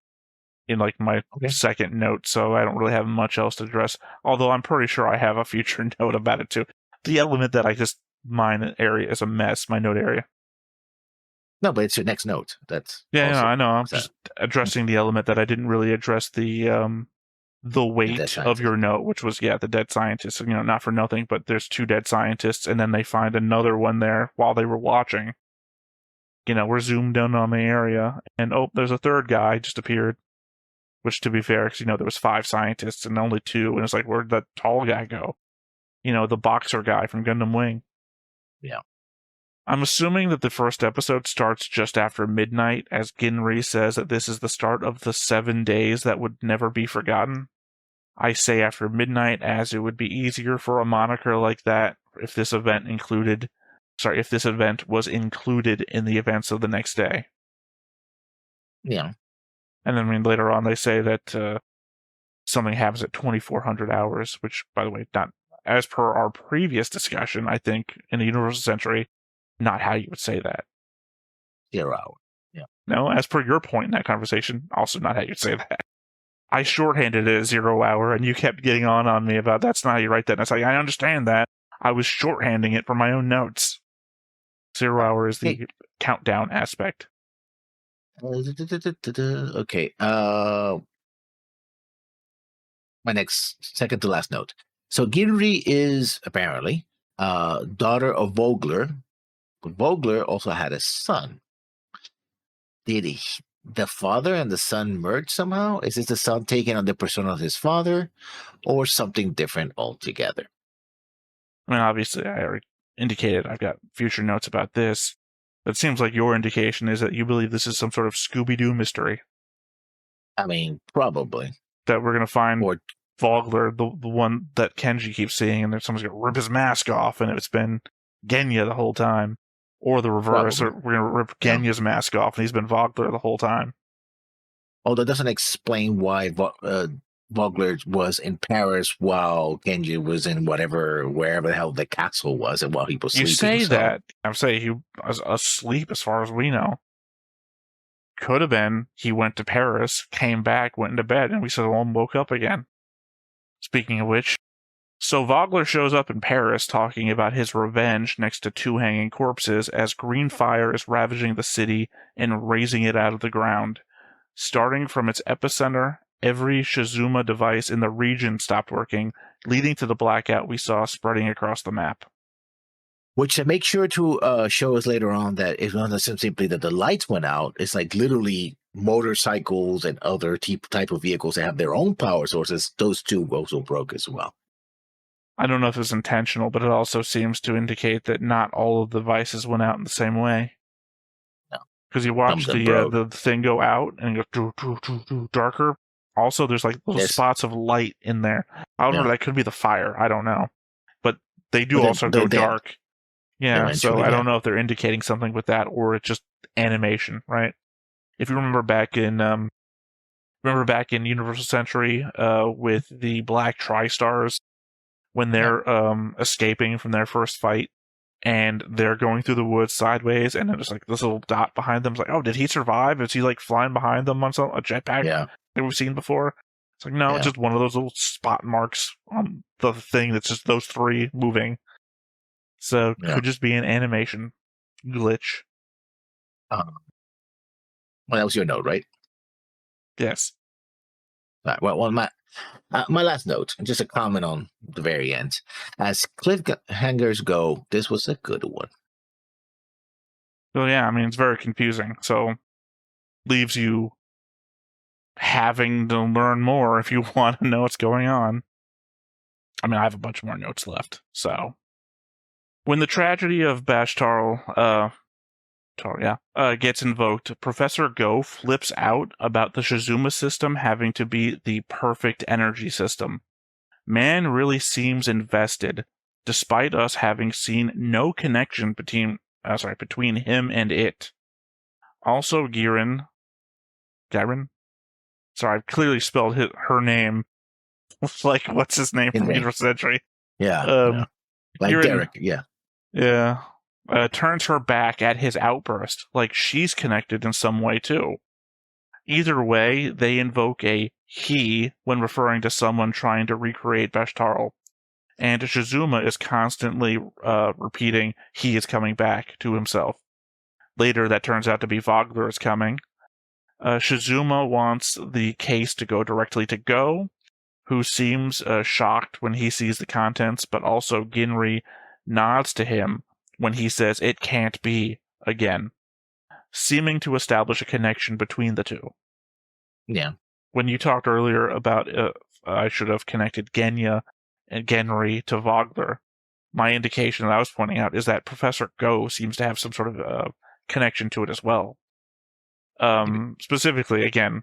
in like my second note, so I don't really have much else to address. Although I'm pretty sure I have a future note about it too. The element that mine area is a mess, my note area. No, but it's your next note. That's I know. I'm just addressing the element that I didn't really address the weight of your note, which was the dead scientists. Not for nothing, but there's 2 dead scientists, and then they find another one there while they were watching. We're zoomed in on the area, and there's a 3rd guy just appeared. Which, to be fair, because there was 5 scientists and only 2, and it's like, where'd that tall guy go? The boxer guy from Gundam Wing. Yeah. I'm assuming that the first episode starts just after midnight, as Ginri says that this is the start of the 7 days that would never be forgotten. I say after midnight, as it would be easier for a moniker like that if this event was included in the events of the next day. Yeah. And then later on they say that something happens at 2400 hours, which, by the way, not as per our previous discussion, I think, in the Universal Century, not how you would say that. 0 hour. Yeah. No, as per your point in that conversation, also not how you'd say that. I shorthanded it as 0 hour, and you kept getting on me about that's not how you write that. And I was like, I understand that. I was shorthanding it for my own notes. 0 hour is the countdown aspect. Okay. My next second to last note. So Ginri is apparently daughter of Vogler. But Vogler also had a son. Did the father and the son merge somehow? Is this the son taking on the persona of his father, or something different altogether? Obviously, I already indicated I've got future notes about this. But it seems like your indication is that you believe this is some sort of Scooby-Doo mystery. Probably. That we're going to find Vogler, the one that Kenji keeps seeing, and then someone's going to rip his mask off, and it's been Genya the whole time. Or the reverse, or we're going to rip Genya's mask off, and he's been Vogler the whole time. Oh, that doesn't explain why Vogler was in Paris while Genji was in wherever the hell the castle was, and while he was sleeping. You say that. I'm saying he was asleep as far as we know. Could have been he went to Paris, came back, went into bed, and we saw him woke up again. Speaking of which, so Vogler shows up in Paris talking about his revenge next to 2 hanging corpses as green fire is ravaging the city and razing it out of the ground. Starting from its epicenter, every Shizuma device in the region stopped working, leading to the blackout we saw spreading across the map. Which to make sure to show us later on that it's not simply that the lights went out, it's like literally motorcycles and other type of vehicles that have their own power sources, those 2 also broke as well. I don't know if it's intentional, but it also seems to indicate that not all of the devices went out in the same way. No. Because you watch the thing go out and it goes darker, Also, there's like little spots of light in there. However, that could be the fire. I don't know. But they do also go dark. Yeah, so I don't know if they're indicating something with that or it's just animation, right? If you remember back in Universal Century with the Black Tri-Stars, when they're escaping from their first fight and they're going through the woods sideways and then there's like this little dot behind them. It's like, oh, did he survive? Is he like flying behind them on a jetpack that we've seen before? It's like, no, it's just one of those little spot marks on the thing that's just those three moving. So it could just be an animation glitch. Well, that was your note, right? Yes. All right, well, my last note, just a comment on the very end. As cliffhangers go, this was a good one. Well, yeah, I mean, it's very confusing. So leaves you having to learn more if you want to know what's going on. I mean, I have a bunch more notes left. So when the tragedy of Bashtarlle gets invoked, Professor Go flips out about the Shizuma system having to be the perfect energy system. Man really seems invested, despite us having seen no connection between him and it. Also, Girin. Sorry, I've clearly spelled her name. Like, what's his name from Universal Century? Yeah. Like Girin, Derek, yeah. Yeah. Turns her back at his outburst, like she's connected in some way too. Either way, they invoke a he when referring to someone trying to recreate Bashtarlle. And Shizuma is constantly repeating he is coming back to himself. Later, that turns out to be Vogler is coming. Shizuma wants the case to go directly to Go, who seems shocked when he sees the contents, but also Ginri nods to him when he says it can't be again, seeming to establish a connection between the two. Yeah. When you talked earlier about I should have connected Genya and Genri to Vogler, my indication that I was pointing out is that Professor Go seems to have some sort of connection to it as well. Specifically, again,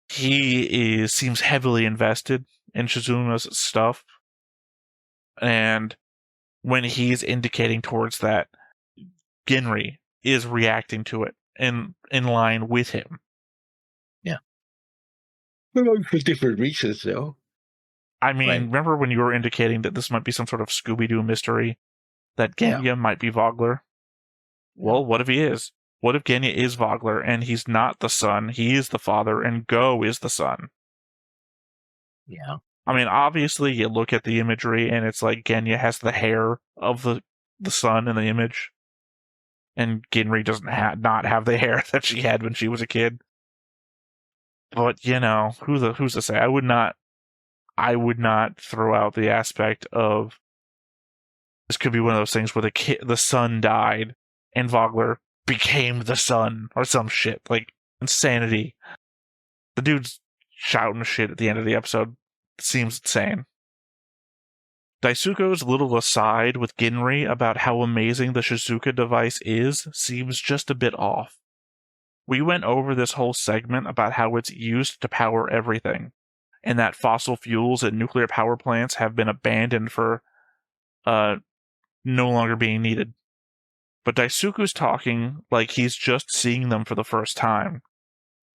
he seems heavily invested in Shizuma's stuff, and when he's indicating towards that, Ginri is reacting to it in line with him. Yeah. For different reasons, though. I mean, remember when you were indicating that this might be some sort of Scooby-Doo mystery? That Genya might be Vogler? Well, what if he is? What if Genya is Vogler and he's not the son, he is the father, and Go is the son? Yeah. I mean, obviously, you look at the imagery and it's like Genya has the hair of the son in the image, and Ginri doesn't not have the hair that she had when she was a kid. But, you know, who's to say? I would not throw out the aspect of this could be one of those things where the son died and Vogler became the son or some shit. Like, insanity. The dude's shouting shit at the end of the episode. Seems insane. Daisuke's little aside with Ginri about how amazing the Shizuka device is seems just a bit off. We went over this whole segment about how it's used to power everything, and that fossil fuels and nuclear power plants have been abandoned for no longer being needed. But Daisuke's talking like he's just seeing them for the first time.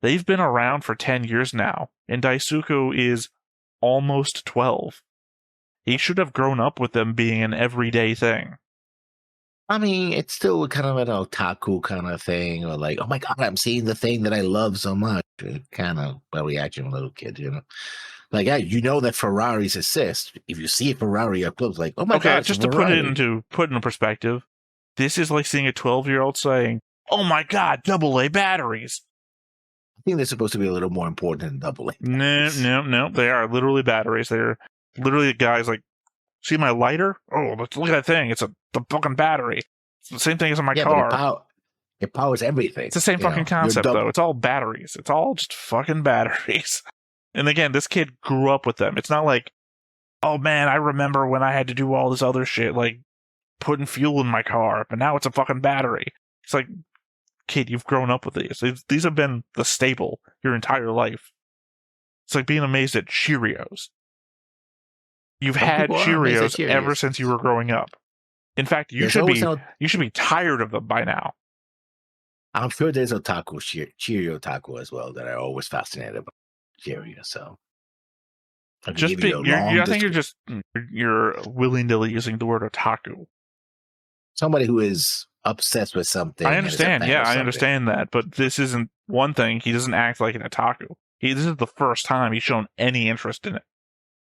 They've been around for 10 years now, and Daisuke is almost 12. He should have grown up with them being an everyday thing. I mean, it's still kind of an otaku kind of thing, or like, oh my god, I'm seeing the thing that I love so much. Kind of a reaction of a little kid, you know? Like, yeah, you know that Ferraris exist. If you see a Ferrari up close, like, oh my god, just to put it into perspective, this is like seeing a 12-year-old saying, oh my god, AA batteries. I think they're supposed to be a little more important than AA batteries. No. They are literally batteries. They're literally guys like, see my lighter? Oh, look at that thing. It's the fucking battery. It's the same thing as in my car. But it powers everything. It's the same fucking concept, though. It's all batteries. It's all just fucking batteries. And again, this kid grew up with them. It's not like, oh man, I remember when I had to do all this other shit, like putting fuel in my car, but now it's a fucking battery. It's like, kid, you've grown up with these. These have been the staple your entire life. It's like being amazed at Cheerios. You've Some had people are amazed at Cheerios ever Cheerios. since you were growing up. In fact, you There's should always be tired of them by now. I'm sure there's otaku Cheerio otaku as well that are always fascinated about Cheerios. So I can Just give you a long I think you're willy-nilly using the word otaku. somebody who is obsessed with something. I and is a understand. fan Yeah, of I something. understand that. But this isn't one thing. He doesn't act like an otaku. This is the first time he's shown any interest in it.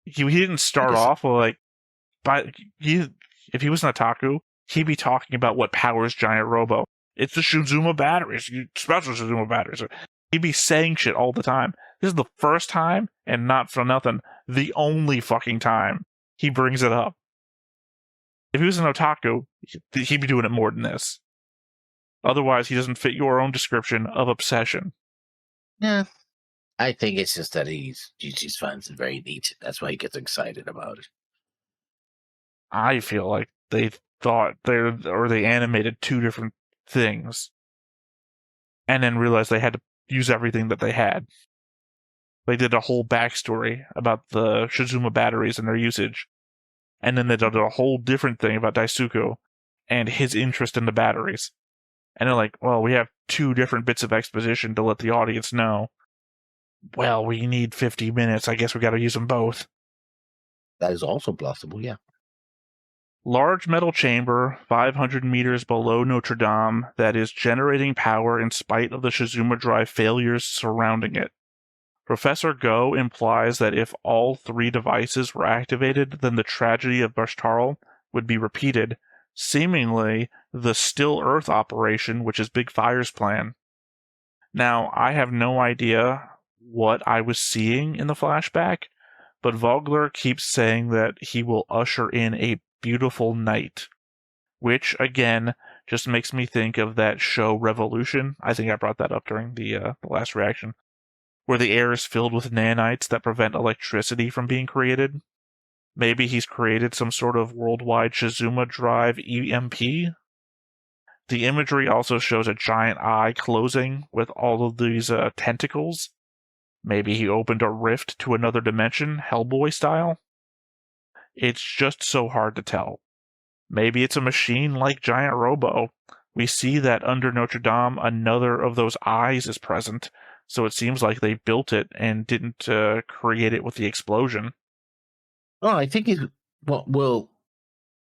He didn't start off with like, if he was an otaku, he'd be talking about what powers Giant Robo. It's the Shizuma batteries, special Shizuma batteries. He'd be saying shit all the time. This is the first time, and not for nothing, the only fucking time he brings it up. If he was an otaku, he'd be doing it more than this. Otherwise, he doesn't fit your own description of obsession. Yeah, I think it's just that he just finds it very neat. That's why he gets excited about it. I feel like they thought they animated two different things, and then realized they had to use everything that they had. They did a whole backstory about the Shizuma batteries and their usage, and then they did a whole different thing about Daisuke and his interest in the batteries. And they're like, well, we have two different bits of exposition to let the audience know. Well, we need 50 minutes. I guess we got to use them both. That is also plausible, yeah. Large metal chamber 500 meters below Notre Dame that is generating power in spite of the Shizuma Drive failures surrounding it. Professor Go implies that if all three devices were activated, then the tragedy of Bashtarlle would be repeated, seemingly the Still Earth operation, which is Big Fire's plan. Now, I have no idea what I was seeing in the flashback, but Vogler keeps saying that he will usher in a beautiful night, which, again, just makes me think of that show Revolution. I think I brought that up during the last reaction, where the air is filled with nanites that prevent electricity from being created. Maybe he's created some sort of worldwide Shizuma Drive EMP. The imagery also shows a giant eye closing with all of these tentacles. Maybe he opened a rift to another dimension, Hellboy style. It's just so hard to tell. Maybe it's a machine like Giant Robo. We see that under Notre Dame, another of those eyes is present, so it seems like they built it and didn't create it with the explosion. Oh, I think he's well.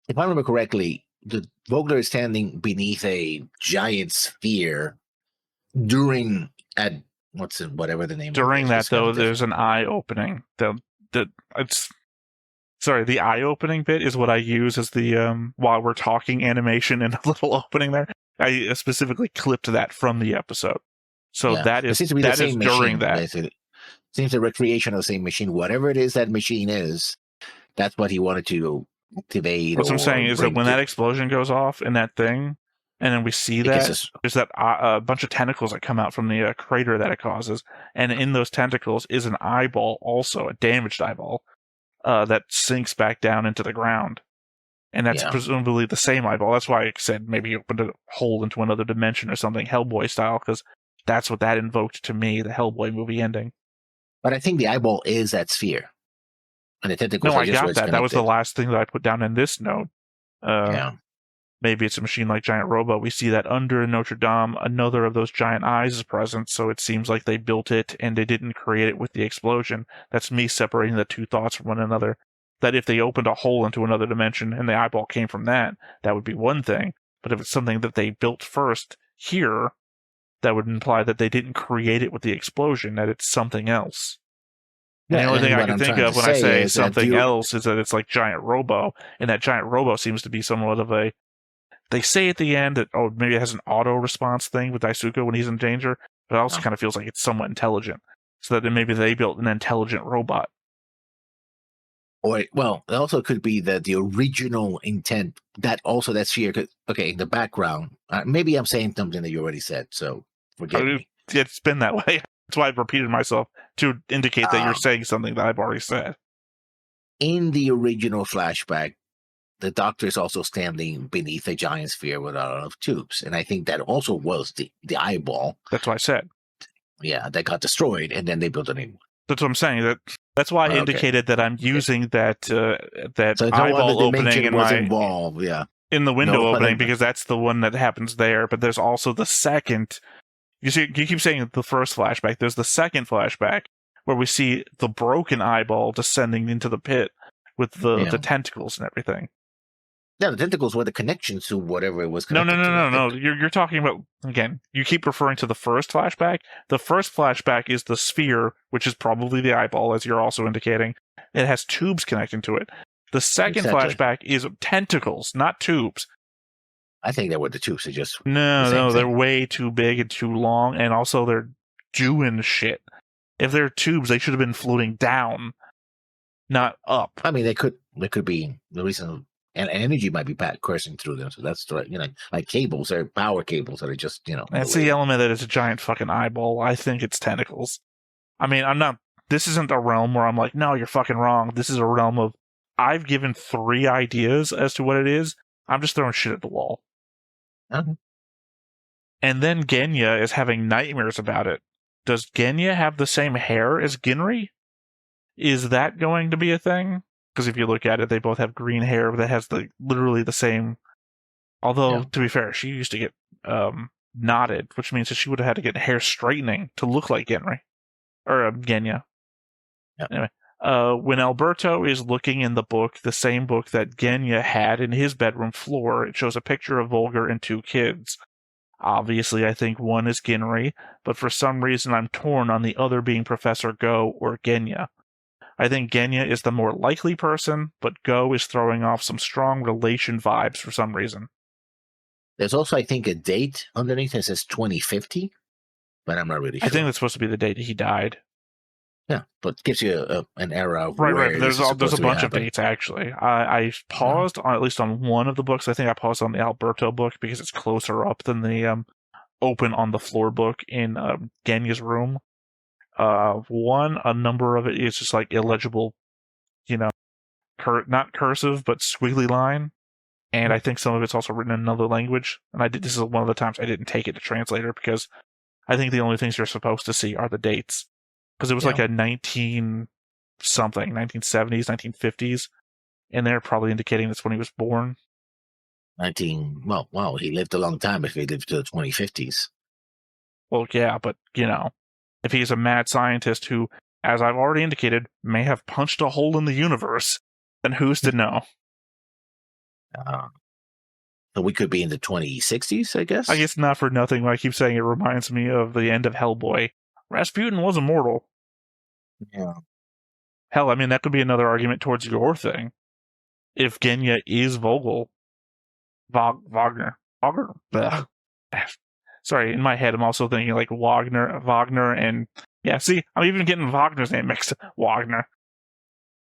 If I remember correctly, the Vogler is standing beneath a giant sphere during whatever the name. During that, though, there's an eye opening. The eye opening bit is what I use as the while we're talking animation and a little opening there. I specifically clipped that from the episode, so yeah. that is during machine, that. Basically. Seems a recreation of the same machine. Whatever it is that machine is, that's what he wanted to activate. What I'm saying is that when that explosion goes off in that thing, and then we see that there's that bunch of tentacles that come out from the crater that it causes, and in those tentacles is an eyeball, also a damaged eyeball, that sinks back down into the ground, and that's presumably the same eyeball. That's why I said maybe you opened a hole into another dimension or something, Hellboy style, because that's what that invoked to me, the Hellboy movie ending. But I think the eyeball is that sphere. And the tentacles I got that. That was the last thing that I put down in this note. Maybe it's a machine like Giant Robo. We see that under Notre Dame, another of those giant eyes is present, so it seems like they built it and they didn't create it with the explosion. That's me separating the two thoughts from one another. That if they opened a hole into another dimension and the eyeball came from that would be one thing. But if it's something that they built first here, that would imply that they didn't create it with the explosion, that it's something else. And the only thing I can think of when I say something else is that it's like Giant Robo, and that Giant Robo seems to be somewhat of a... They say at the end that, maybe it has an auto-response thing with Daisuke when he's in danger, but it also kind of feels like it's somewhat intelligent. So that maybe they built an intelligent robot. Or, well, it also could be that the original intent, that sphere could... Okay, in the background, maybe I'm saying something that you already said, so forgive me. It's been that way. That's why I've repeated myself, to indicate that you're saying something that I've already said. In the original flashback, the Doctor is also standing beneath a giant sphere with a lot of tubes. And I think that also was the eyeball. That's what I said. Yeah, that got destroyed, and then they built a new one. That's what I'm saying. That's why I indicated that I'm using that So no other eyeball opening dimension was involved. Yeah. in the window No opening other- because that's the one that happens there. But there's also the second. You see, you keep saying the first flashback. There's the second flashback where we see the broken eyeball descending into the pit with the tentacles and everything. Yeah, the tentacles were the connections to whatever it was No. connected to. No. You're talking about, again, you keep referring to the first flashback. The first flashback is the sphere, which is probably the eyeball, as you're also indicating. It has tubes connecting to it. The second flashback is tentacles, not tubes. I think they were the tubes. Just no, they're way too big and too long, and also they're doing shit. If they're tubes, they should have been floating down, not up. I mean, they could be the reason, and energy might be coursing through them. So that's right, like cables or power cables that are just That's the element that it's a giant fucking eyeball. I think it's tentacles. I mean, I'm not. This isn't a realm where I'm like, no, you're fucking wrong. This is a realm of I've given 3 ideas as to what it is. I'm just throwing shit at the wall. Okay. And then Genya is having nightmares about it. Does Genya have the same hair as Ginri? Is that going to be a thing? Because if you look at it, they both have green hair that has literally the same. Although, to be fair, she used to get knotted, which means that she would have had to get hair straightening to look like Ginri. Or Genya. Yep. Anyway, when Alberto is looking in the book, the same book that Genya had in his bedroom floor, it shows a picture of Volgar and 2 kids. Obviously, I think one is Ginri, but for some reason I'm torn on the other being Professor Go or Genya. I think Genya is the more likely person, but Go is throwing off some strong relation vibes for some reason. There's also, I think, a date underneath that says 2050, but I'm not really sure. I think that's supposed to be the date he died. Yeah, but it gives you an era of right. There's a bunch of dates, actually. I paused, at least on one of the books. I think I paused on the Alberto book because it's closer up than the open on the floor book in Genya's room. A number of it is just like illegible, not cursive, but squiggly line. And I think some of it's also written in another language. And this is one of the times I didn't take it to translator because I think the only things you're supposed to see are the dates. Because it was like a 1970s, 1950s, and they're probably indicating that's when he was born. Wow, he lived a long time if he lived to the 2050s. Well, yeah, but, if he's a mad scientist who, as I've already indicated, may have punched a hole in the universe, then who's to know? So we could be in the 2060s, I guess? I guess not for nothing. When I keep saying it reminds me of the end of Hellboy. Rasputin was immortal. Yeah. Hell, I mean, that could be another argument towards your thing. If Genya is Vogel, Wagner. Blech. Sorry, in my head, I'm also thinking like Wagner, and yeah, see, I'm even getting Wagner's name mixed up. Wagner.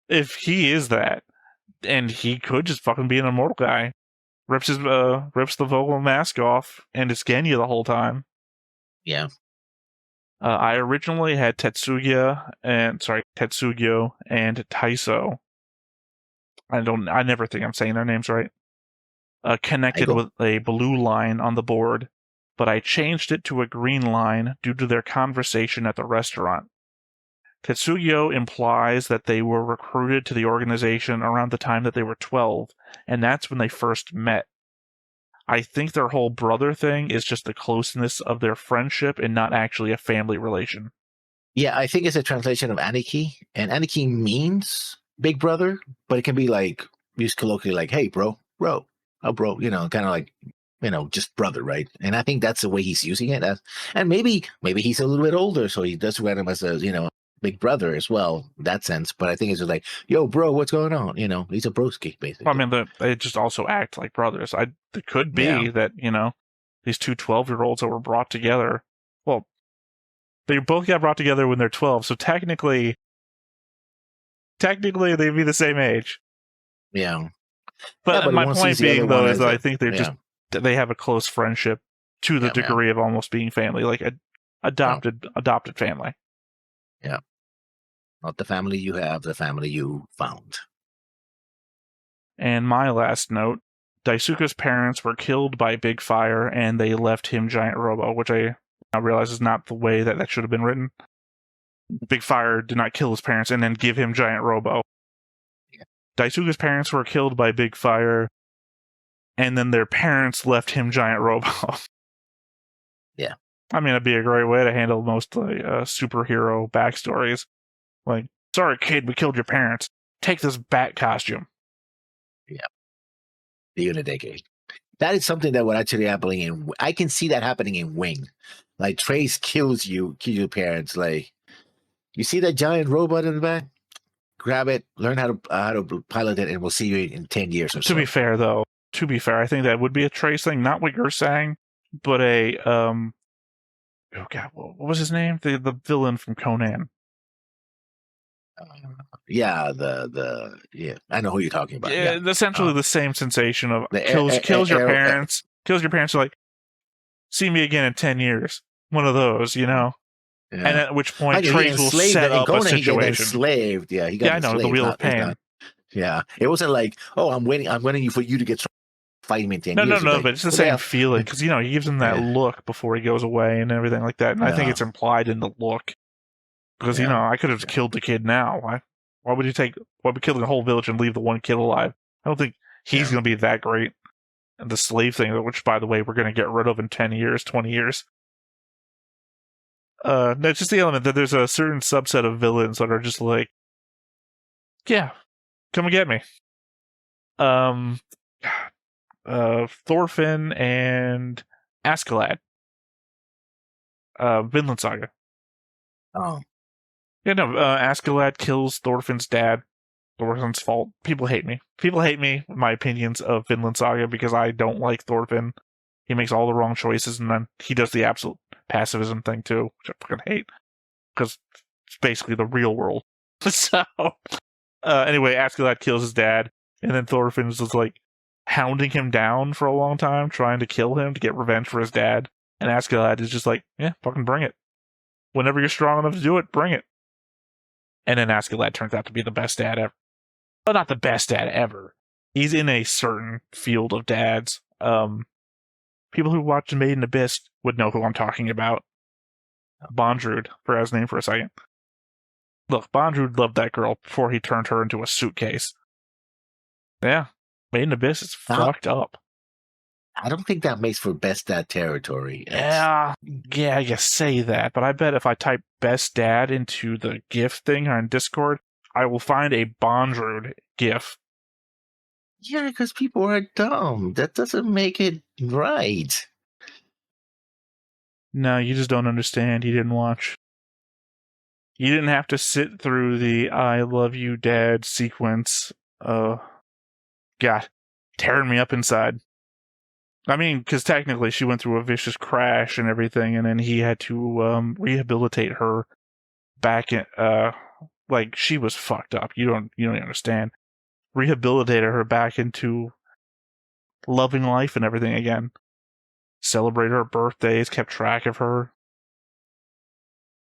If he is that, and he could just fucking be an immortal guy, rips the Vogel mask off, and it's Genya the whole time. Yeah. I originally had Tetsugyo and Taiso. I never think I'm saying their names right. Connected with a blue line on the board, but I changed it to a green line due to their conversation at the restaurant. Tetsugyo implies that they were recruited to the organization around the time that they were 12, and that's when they first met. I think their whole brother thing is just the closeness of their friendship and not actually a family relation. Yeah, I think it's a translation of Aniki, and Aniki means big brother, but it can be like used colloquially, like, "Hey, bro, oh, bro," kind of like, just brother, right? And I think that's the way he's using it. And maybe he's a little bit older, so he does read him as a big brother as well, in that sense. But I think it's just like, "Yo, bro, what's going on?" He's a broski, basically. I mean, they just also act like brothers. It could be that, these two 12-year-olds that were brought together, well, they both got brought together when they're 12, so technically they'd be the same age. Yeah. But my point being, though, is that I think they have a close friendship to the degree of almost being family, like adopted family. Yeah. Not the family you have, the family you found. And my last note, Daisuke's parents were killed by Big Fire, and they left him Giant Robo, which I realize is not the way that should have been written. Big Fire did not kill his parents and then give him Giant Robo. Yeah. Daisuke's parents were killed by Big Fire, and then their parents left him Giant Robo. Yeah. I mean, it'd be a great way to handle most superhero backstories. Like, sorry, kid, we killed your parents. Take this bat costume. Yeah. The Unidecade. That is something that would actually happen in. I can see that happening in Wing. Like, Trace kills your parents. Like, you see that giant robot in the back? Grab it, learn how to pilot it, and we'll see you in 10 years or so. To be fair, I think that would be a Trace thing. Not what you're saying, but a oh god, what was his name? The villain from Conan. Yeah, yeah, I know who you're talking about. Yeah, essentially the same sensation of kills your parents. Kills your parents. Like, see me again in 10 years. One of those, you know. Yeah. And at which point Trace will set up a situation. Enslaved. Yeah, he got enslaved. I know, the Wheel of Pain. Yeah, it wasn't like, oh, I'm waiting for you to get fight me in 10 years. No, but it's the same feeling because, you know, he gives him that look before he goes away and everything like that. And I think it's implied in the look. Because, you know, I could have killed the kid now. Why would we kill the whole village and leave the one kid alive? I don't think he's going to be that great. And the slave thing, which, by the way, we're going to get rid of in 10 years, 20 years. No, it's just the element that there's a certain subset of villains that are just like, yeah, come and get me. Thorfinn and Askeladd. Vinland Saga. Oh. Yeah, no, Askeladd kills Thorfinn's dad. Thorfinn's fault. People hate me. People hate me with my opinions of Vinland Saga because I don't like Thorfinn. He makes all the wrong choices, and then he does the absolute pacifism thing too, which I fucking hate. Because it's basically the real world. So, anyway, Askeladd kills his dad, and then Thorfinn's just like hounding him down for a long time, trying to kill him to get revenge for his dad. And Askeladd is just like, yeah, fucking bring it. Whenever you're strong enough to do it, bring it. And then Askeladd turns out to be the best dad ever. Well, not the best dad ever. He's in a certain field of dads. People who watch Made in Abyss would know who I'm talking about. Bondrewd, for his name for a second. Look, Bondrewd loved that girl before he turned her into a suitcase. Yeah, Made in Abyss is fucked up. I don't think that makes for best dad territory. Yeah, I guess say that, but I bet if I type best dad into the GIF thing on Discord, I will find a Bondrewd GIF. Yeah, because people are dumb. That doesn't make it right. No, you just don't understand. You didn't watch. You didn't have to sit through the I love you, Dad sequence. God, tearing me up inside. I mean, because technically she went through a vicious crash and everything, and then he had to rehabilitate her back in, like, she was fucked up. You don't understand. Rehabilitated her back into loving life and everything again. Celebrated her birthdays, kept track of her.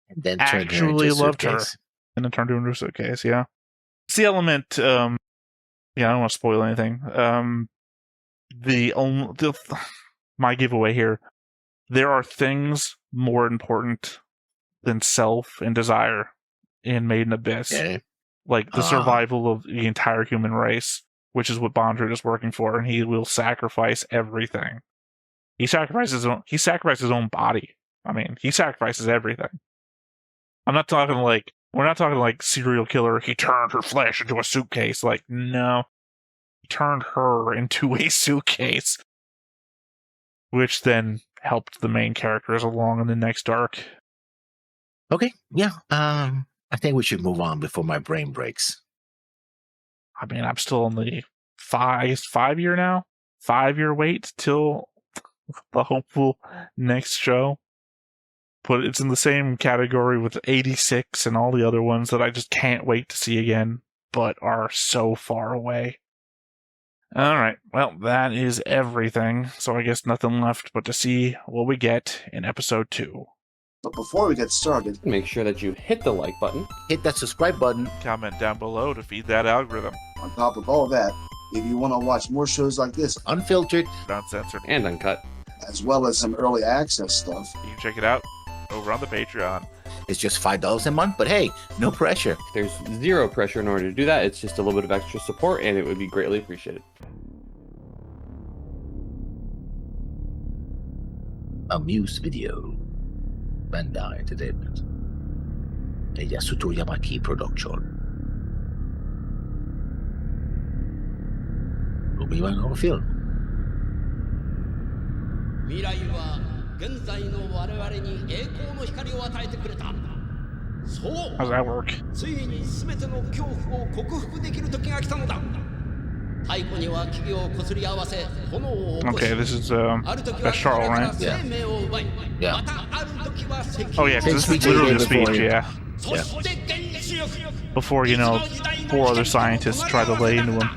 And then actually loved her. And then turned her into a suitcase, yeah. It's the element, yeah, I don't want to spoil anything. My giveaway here, there are things more important than self and desire in Made in Abyss. Okay. Like the survival of the entire human race, which is what Bondrewd is working for, and he will sacrifice everything. He sacrifices his own body. I mean, he sacrifices everything. We're not talking like serial killer, he turned her flesh into a suitcase. Like, no. He turned her into a suitcase. Which then helped the main characters along in the next arc. Okay, yeah. I think we should move on before my brain breaks. I mean, I'm still on the 5-year wait till the hopeful next show. But it's in the same category with 86 and all the other ones that I just can't wait to see again, but are so far away. Alright, well, that is everything, so I guess nothing left but to see what we get in episode 2. But before we get started, make sure that you hit the like button, hit that subscribe button, comment down below to feed that algorithm. On top of all that, if you want to watch more shows like this, unfiltered, uncensored, and uncut, as well as some early access stuff, you can check it out over on the Patreon. It's just $5 a month, but hey, no pressure. There's zero pressure in order to do that. It's just a little bit of extra support, and it would be greatly appreciated. A Muse video. Bandai Entertainment. A Yasuto Yamaki production. Obi-Wan no film. 未来は現在の我々に栄光の光を与えてくれた。そう。 How's that work? ついに全ての恐怖を克服できる時が来たのだ。太古には木々をこすり合わせ炎を起こし。 Okay, this is Bashtarlle, right? Yeah. Yeah. Oh yeah, 'cause this is literally the speech, yeah. Yeah. Before, you know, 4 other scientists try to lay into him.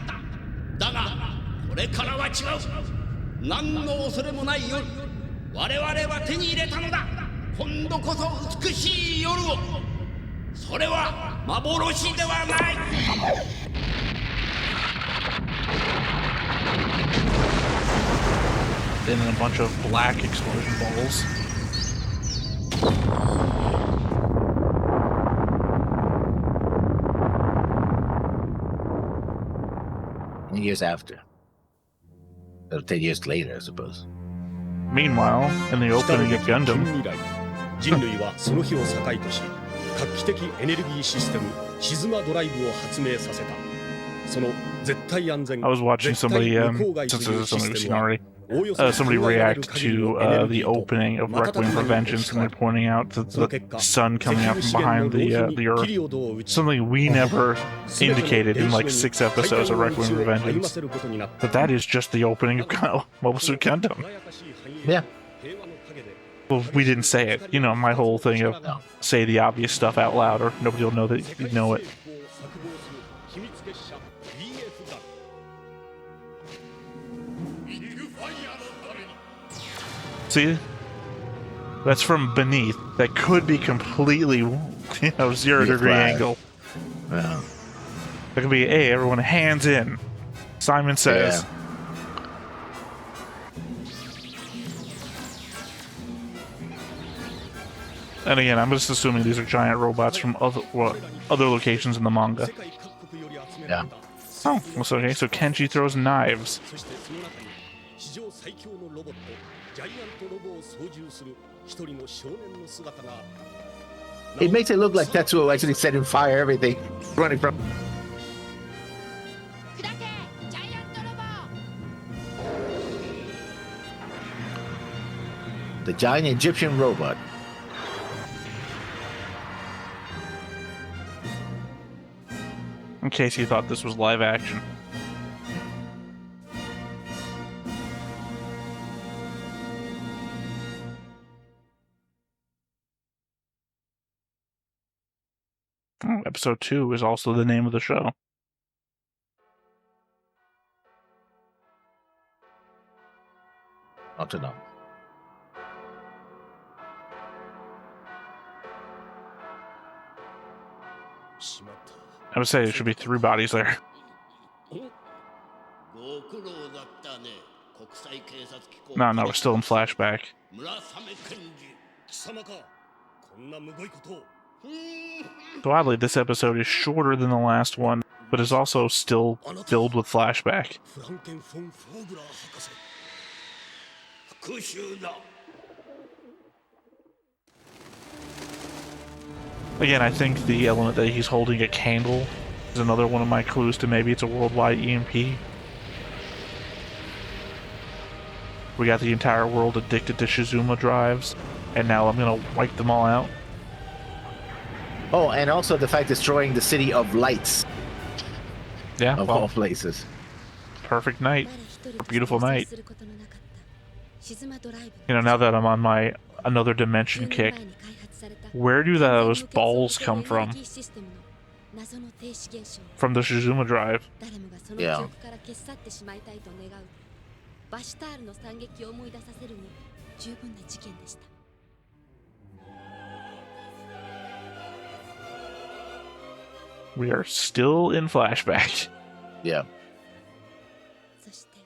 だがこれからは違う。何の恐れもない夜。我々は手に入れたのだ。今度こそ美しい夜を。それは幻ではない。 Then a bunch of black explosion balls. Years after. Or 10 years later, I suppose. Meanwhile, in the opening of Gundam, 人類はその日を境とし、画期的エネルギーシステムシズマドライブを発明させた。その絶対安全。 I was watching somebody, since this is something we've seen already, somebody react to the opening of Requiem for Vengeance, and they're pointing out that the sun coming out from behind the Earth. Something we never indicated in like 6 episodes of Requiem for Vengeance. But that is just the opening of Mobile Suit Gundam. Yeah. Well, we didn't say it. You know, my whole thing of say the obvious stuff out loud or nobody will know that you know it. See? That's from beneath. That could be completely, 0-degree angle. Yeah. That could be, hey, everyone, hands in. Simon says. Yeah. And again, I'm just assuming these are giant robots from other locations in the manga. Yeah. Oh, okay, so Kenji throws knives. It makes it look like Tetsuo actually setting fire everything, running from. The giant Egyptian robot. In case you thought this was live action. Oh, episode 2 is also the name of the show. Not to know. I would say there should be 3 bodies there. No, we're still in flashback. So oddly, this episode is shorter than the last one, but is also still filled with flashback. Again, I think the element that he's holding a candle is another one of my clues to maybe it's a worldwide EMP. We got the entire world addicted to Shizuma drives, and now I'm gonna wipe them all out. Oh, and also the fact destroying the city of lights. Yeah, Of all places. perfect night. A beautiful night. You know, now that I'm on my another dimension kick, where do those balls come from? From the Shizuma drive. Yeah. We are still in flashback. Yeah.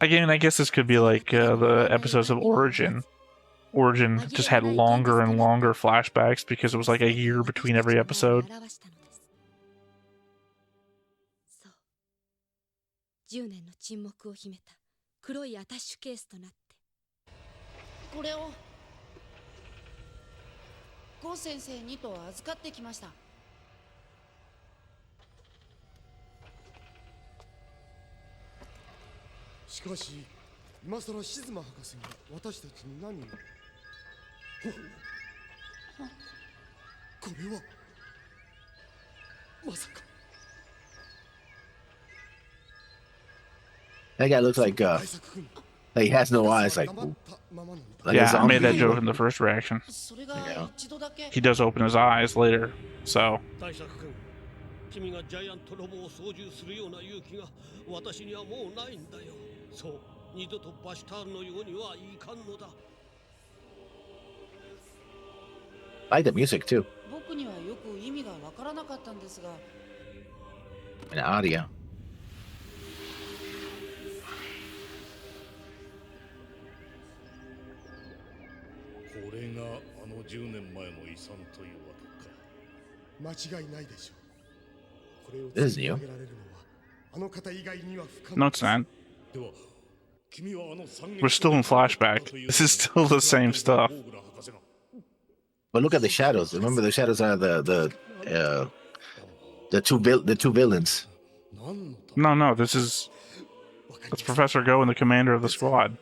Again, I guess this could be like the episodes of Origin, Origin just had longer and longer flashbacks because it was like a year between every episode. 10年の沈黙を秘めた黒いアタッシュケースとなってこれをゴン先生にと預かってきました。しかし今さら静馬博士が私たちに何を。これはまさか。 That guy looks like he has no eyes. Like yeah, I made that joke in the first reaction. Yeah. He does open his eyes later, so. 君がジャイアントロボを操縦するような勇気が私にはもうないんだよ。そう、二度とバシュタールのようにはいかんのだ。I like the music too. 僕にはよく意味がわからなかったんですが。And audio. これがあの10年前の遺産というわけか。間違いないでしょう。これを続けられるのはあの方以外には不可能。 No, it's not. We're still in flashback. This is still the same stuff. But look at the shadows. Remember, the shadows are the two villains. No, that's Professor Go and the commander of the squad.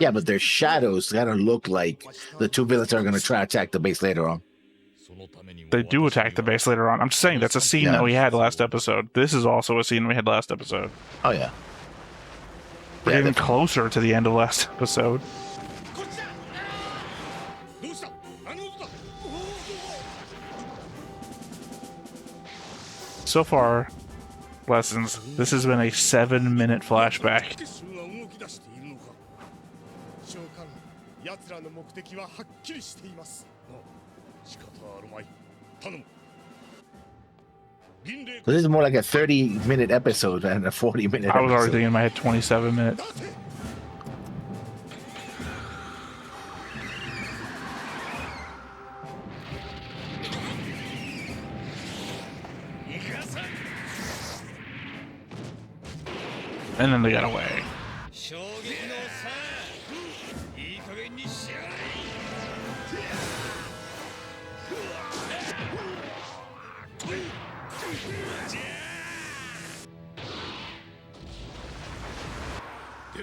Yeah, but their shadows gotta look like the two villains are gonna try to attack the base later on. They do attack the base later on. I'm just saying that's a scene that we had last episode. This is also a scene we had last episode. Oh yeah. We're Yeah, getting closer to the end of last episode. So far, lessons. This has been a 7-minute flashback. 奴らの目的ははっきりしています。仕方あるまい。頼む。 So this is more like a 30-minute episode than a 40-minute I was already episode. thinking in my head 27 minutes. And then they got away.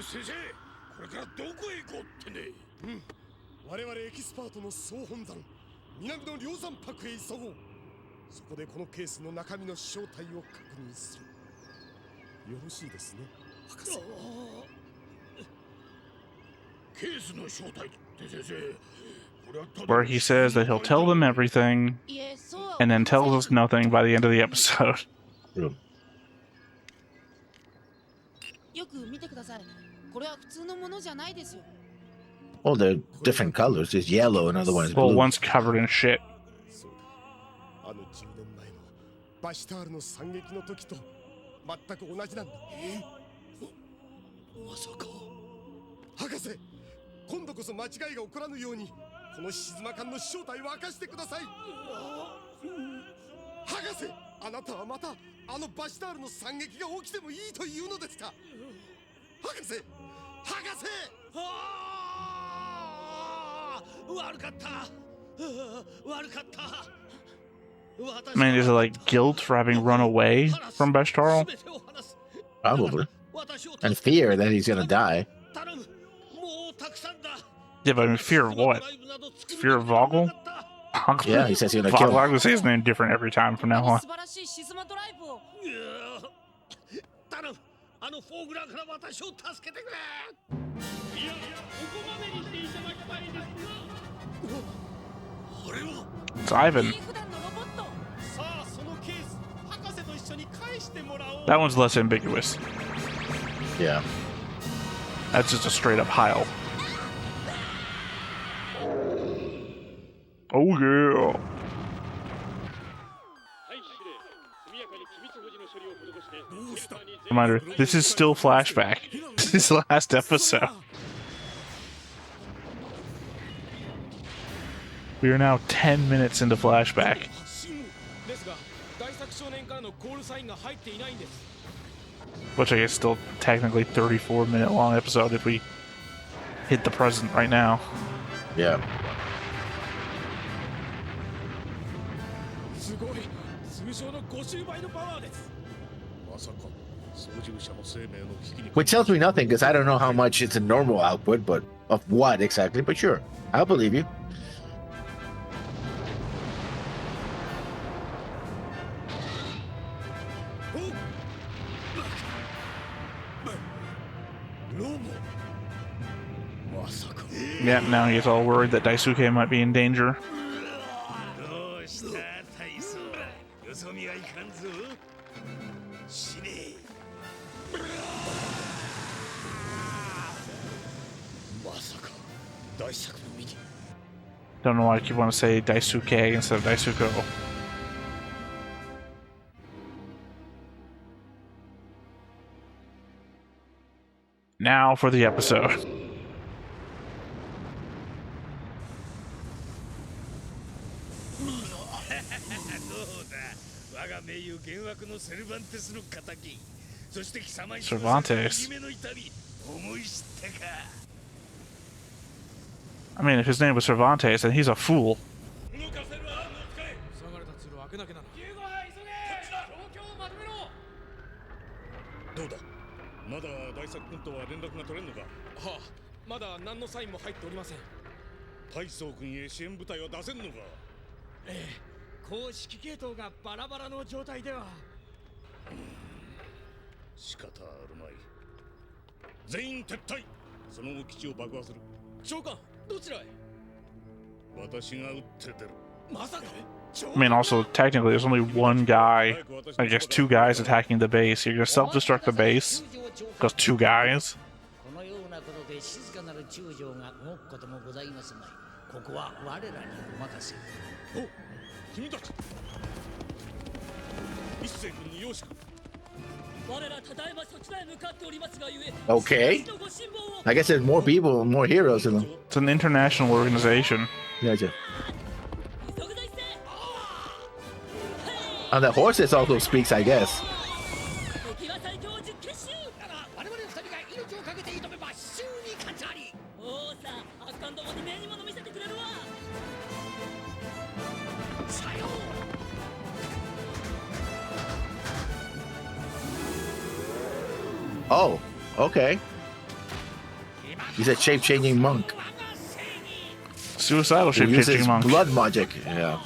Sensei, これからどこへ行こうってね。我々エキスパートの総本山、南の梁山泊へ急ごう。そこでこのケースの中身の正体を確認する。よろしいですね、博士。ケースの正体って先生。 Where he says that he'll tell them everything and then tells us nothing by the end of the episode. よく見てください。これは普通のものじゃないですよ。 Oh, they're different colors. There's yellow, another one is Well, blue. one's covered in shit. あの10年前のバシュタールの惨劇の時と全く同じなんだ。まさか。博士、今度こそ間違いが起こらぬようにこの静馬艦の正体を明かしてください。博士、あなたはまたあのバシュタールの惨劇が起きてもいいというのですか。博士、博士。悪かった。悪かった。 I mean, is it like guilt for having run away from Bashtarlle? Probably. And fear that he's gonna die. Yeah, but I mean, fear of what? Fear of Vogel? Yeah, he says he's gonna kill Vogel, him. I'm gonna say his name different every time from now on. 素晴らしいシズマドライブを。頼む、あのフォーグラーから私を助けてくれ。いやいや、ここまでにしていただきたいですが。あれは。 It's Ivan. 普段のロボット。さあ、そのケース、博士と一緒に返してもらおう。 That one's less ambiguous. Yeah. That's just a straight up Heil. Oh yeah. Reminder, this is still flashback. This is the last episode. We are now 10 minutes into flashback. ですが大作少年からのコールサインが入っていないんです Which I guess still technically 34-minute long episode if we hit the present right now. Yeah. すごい通常の50倍のパワーですまさか操縦者の生命の危機に Which tells me nothing because I don't know how much it's a normal output, but of what exactly? But sure, I'll believe you. Yeah, now he's all worried that Daisuke might be in danger. どうした大将よそ見はいかんぞ死ねまさか大作の身に Don't know why I keep wanting to say Daisuke instead of Daisuko. Now for the episode. 我が盟友幻惑のセルバンテスの敵そして貴様に Cervantes. 夢の痛み思い知ったか I mean, if his name was Cervantes, then he's a fool. 動かせるアームを使え塞がれた通路を開けなきゃなら急ごは急げ状況をまとめろどうだまだ大作君とは連絡が取れんのかはあまだ何のサインも入っておりません大将軍へ支援部隊は出せんのかええ公式系統がバラバラの状態では仕方あるまい全員撤退その後基地を爆破する長官どちらへ私が撃って出るまさか I mean, also, technically, there's only one guy, I guess two guys attacking the base. You're gonna self-destruct the base? Because two guys? このようなことで静かなる中将が動くこともございますまいここは我らにお任せお君たち一斉君によろしく Okay. I guess there's more people, more heroes in them. It's an international organization. Gotcha. And the horses also speaks, I guess. Oh, okay. He's a shape-changing monk. Suicidal Who uses shape-changing monk. blood magic. Yeah.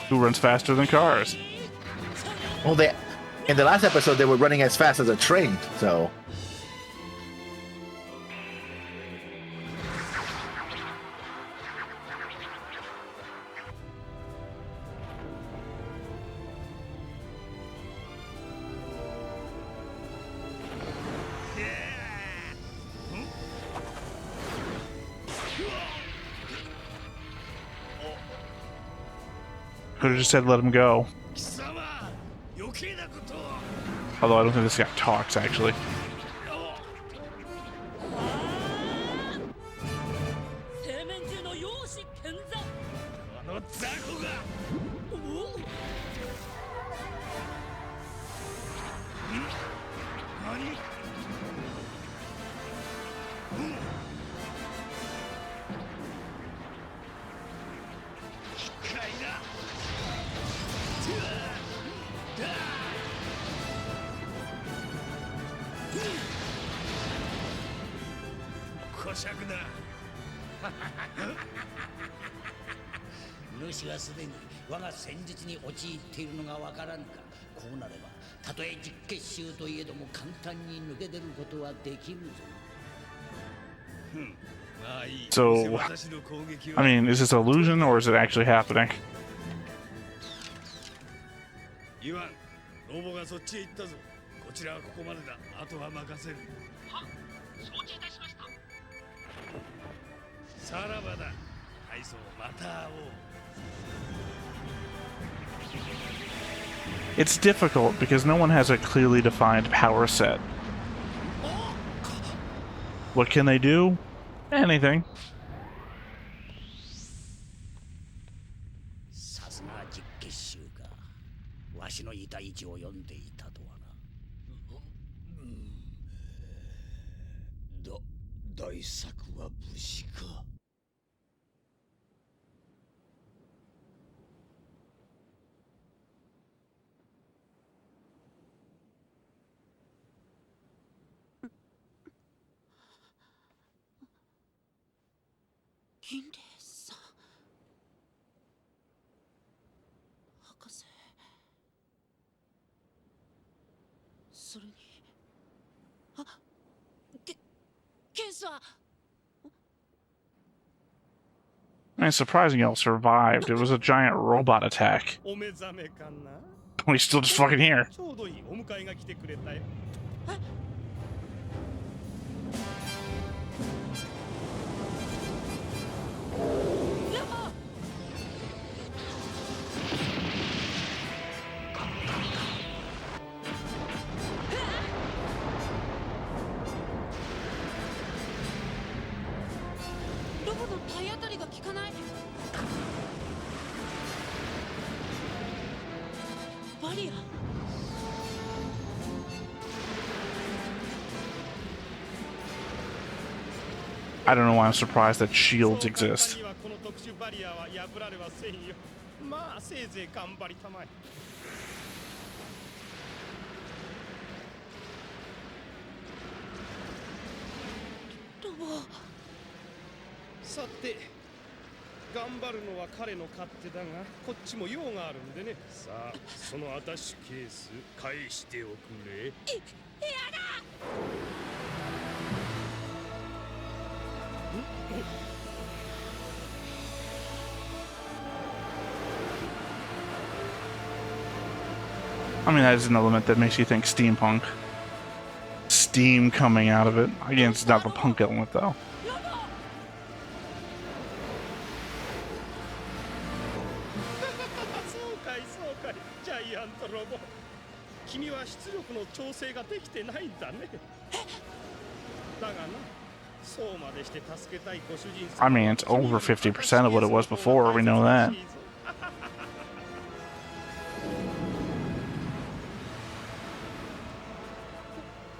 Who runs faster than cars. Well, they in the last episode they were running as fast as a train. So. Could have just said let him go. Although I don't think this guy talks, actually. So, I mean, is this an illusion or is it actually happening? イワン、ロボがそっちへ行ったぞ。こちらはここまでだ。あとは任せる。は、承知いたしました。さらばだ。大将、また会おう。It's difficult because no one has a clearly defined power set. What can they do? Anything. 私のいた位置を読んでいたとはな。大作は武士か。銀霊さん博士、それにケースは I mean, it's surprising y'all survived. It was a giant robot attack. お目覚めかな。 He's still just fucking here. ちょうどいいお迎えが来てくれたよ。ロボの体当たりが効かない。バリア I don't know why I'm surprised that shields exist. この特殊バリアは破られはせんよ。まあせいぜい頑張りたまえ。ロボ。さて、頑張るのは彼の勝手だが、こっちも用があるんでね。さあ、そのアタッシュケース返しておくれ。I mean, that is an element that makes you think steampunk. Steam coming out of it. Again, it's not the punk element, though. そうかいそうかい、ジャイアントロボ。君は出力の調整ができてないんだね。だがな、そうまでして助けたいご主人様。 I mean, it's over 50% of what it was before. We know that.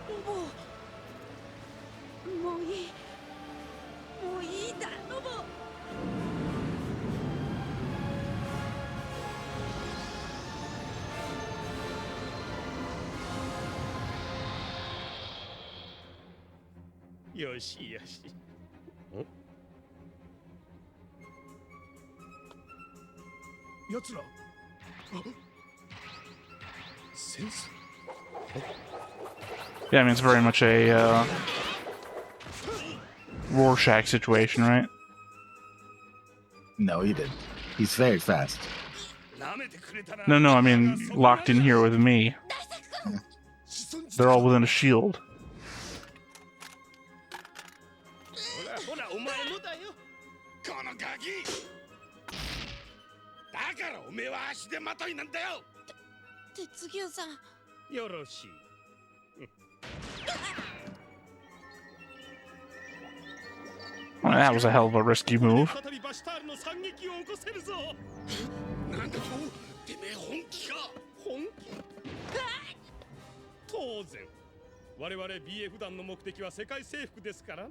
ロボ、もういい、もういいだ、ロボ。よしよし。やつら。センス。 Yeah, I mean, it's very much a Rorschach situation, right? No, he didn't. He's very fast. No, I mean, locked in here with me. They're all within a shield. ほら、お前もだよ。このガキ。だからおめえは足手まといなんだよ。鉄牛さん。よろしい。Well, that was a hell of a risky move. 再びバシュタールの惨劇を起こせるぞ。なんだと？てめえ本気か？本気？当然。我々 BF 団の目的は世界征服ですからな。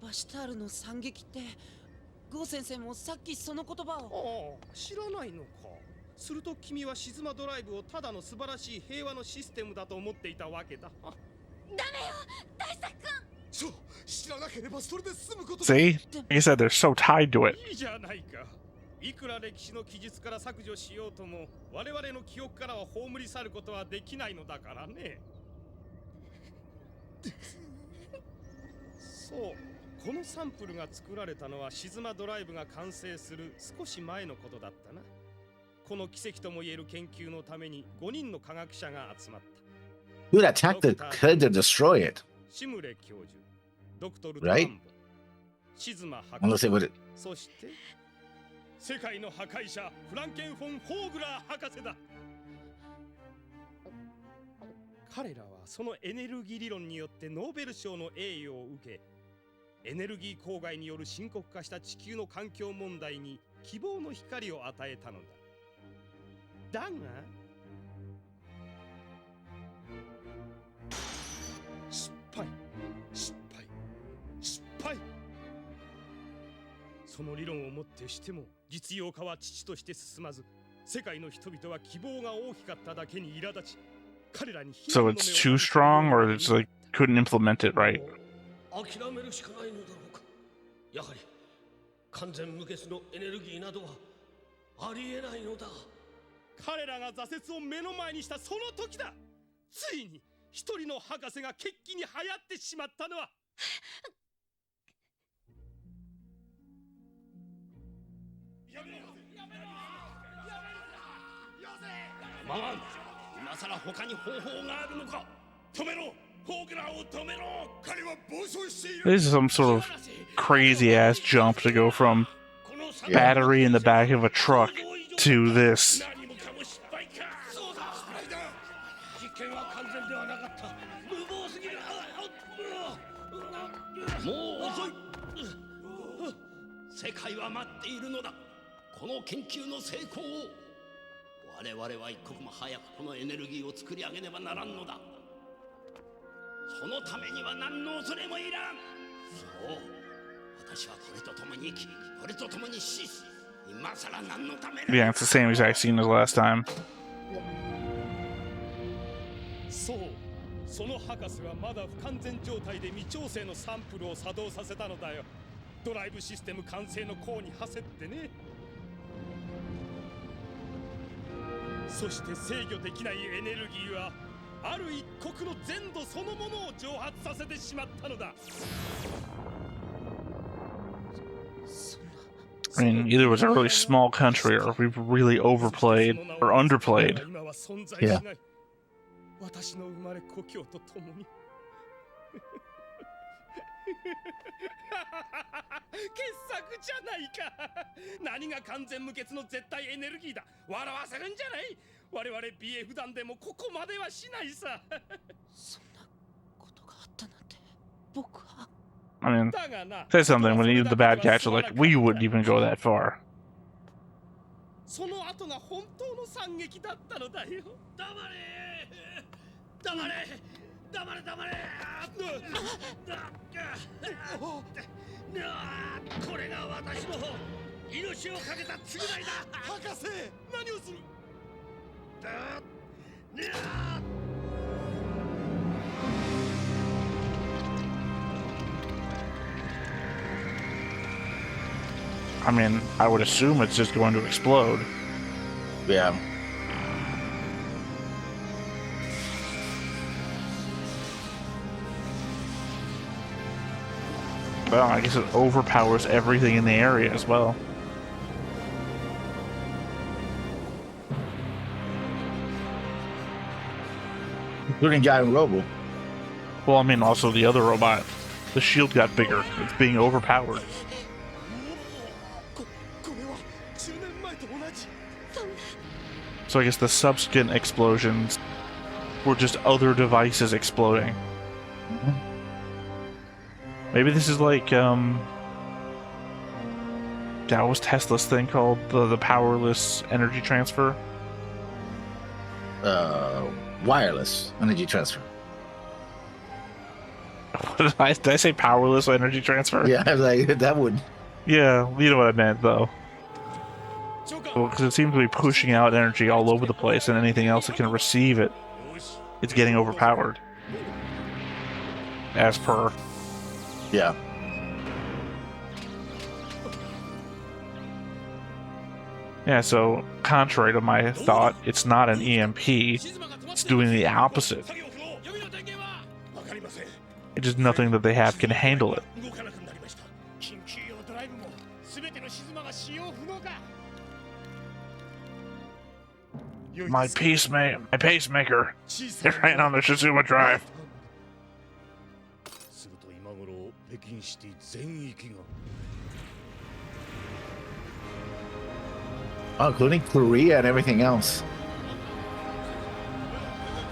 バシュタールの惨劇って、ゴー先生もさっきその言葉を。ああ、知らないのか。すると君はシズマドライブをただの素晴らしい平和のシステムだと思っていたわけだ。ダメよ、大作君。そう、知らなければそれで済むこと。 See? Like I said, they're so tied to it. いいじゃないか。いくら歴史の記述から削除しようとも、我々の記憶からは葬り去ることはできないのだからね。そう、このサンプルが作られたのはシズマドライブが完成する少し前のことだったな。この奇跡とも言える研究のために5人の科学者が集まった。 Dude, attack the could to destroy it. シムレ教授、ドクトル・トラン Right? ボ、シズマ博 Unless 士、 it would. そして世界の破壊者フランケン・フォン・ホーグラー博士だ。彼らはそのエネルギー理論によってノーベル賞の栄誉を受け、エネルギー公害による深刻化した地球の環境問題に希望の光を与えたのだ。だが失敗失敗失敗。その理論をもってしても実用化は父として進まず、世界の人々は希望が大きかっただけに苛立ち、彼らに So it's too strong, or it's like couldn't implement it right? 諦めるしかないのだろうか。やはり完全無欠のエネルギーなどはありえないのだ。彼らが挫折を目の前にしたその時だ。ついに一人の博士が決起に流行ってしまったのは。マン、今さら他に方法があるのか。止めろ、ホーグラーを止めろ。彼は暴走している。 This is some sort of crazy ass jump to go from battery in the back of a truck to this. 何もかも失敗か。そうだ、失敗だ。実験は完全ではなかった。無謀すぎる。もう遅い。世界は待っているのだ。この研究の成功を。我々は一刻も早くこのエネルギーを作り上げねばならんのだ。そのためには何の恐れもいらん。そう、私はこれと共に生き、これと共に死す。今さら何のためだ。 Yeah, it's the same exact scene as last time. そう、その博士はまだ不完全状態で未調整のサンプルを作動させたのだよ。ドライブシステム完成の功に馳せってね。そして制御できないエネルギーはある一国の全土そのものを蒸発させてしまったのだ。 I mean, either it was a really small country or we've really overplayed or underplayed. 今は存在しない。私の生まれ故郷とともに。傑作じゃないか。何が完全無欠の絶対エネルギーだ。笑わせるんじゃない。我々 BF 団でもここまではしないさ。そんなことがあったなんて僕は。 I mean, say something when you the bad guys are like, we wouldn't even go that far. その後が本当の惨劇だったのだよ。黙れ、黙れ、黙れ、黙れ。これが私の命をかけた償いだ。博士、何をする。 I mean, I would assume it's just going to explode. Yeah. Well, I guess it overpowers everything in the area as well. Including Giant Robo. Well, I mean, also the other robot. The shield got bigger. It's being overpowered. So I guess the subsequent explosions were just other devices exploding. Maybe this is like, that was Tesla's thing called the powerless energy transfer? Wireless energy transfer. Did I say powerless energy transfer? Yeah, I was like, that would. Yeah, you know what I meant, though. Well, because it seems to be pushing out energy all over the place, and anything else that can receive it, it's getting overpowered. As per. Yeah. Yeah, so, contrary to my thought, it's not an EMP. It's doing the opposite. It's just nothing that they have can handle it. My pacemaker. It ran on the Shizuma drive. Oh, including Korea and everything else.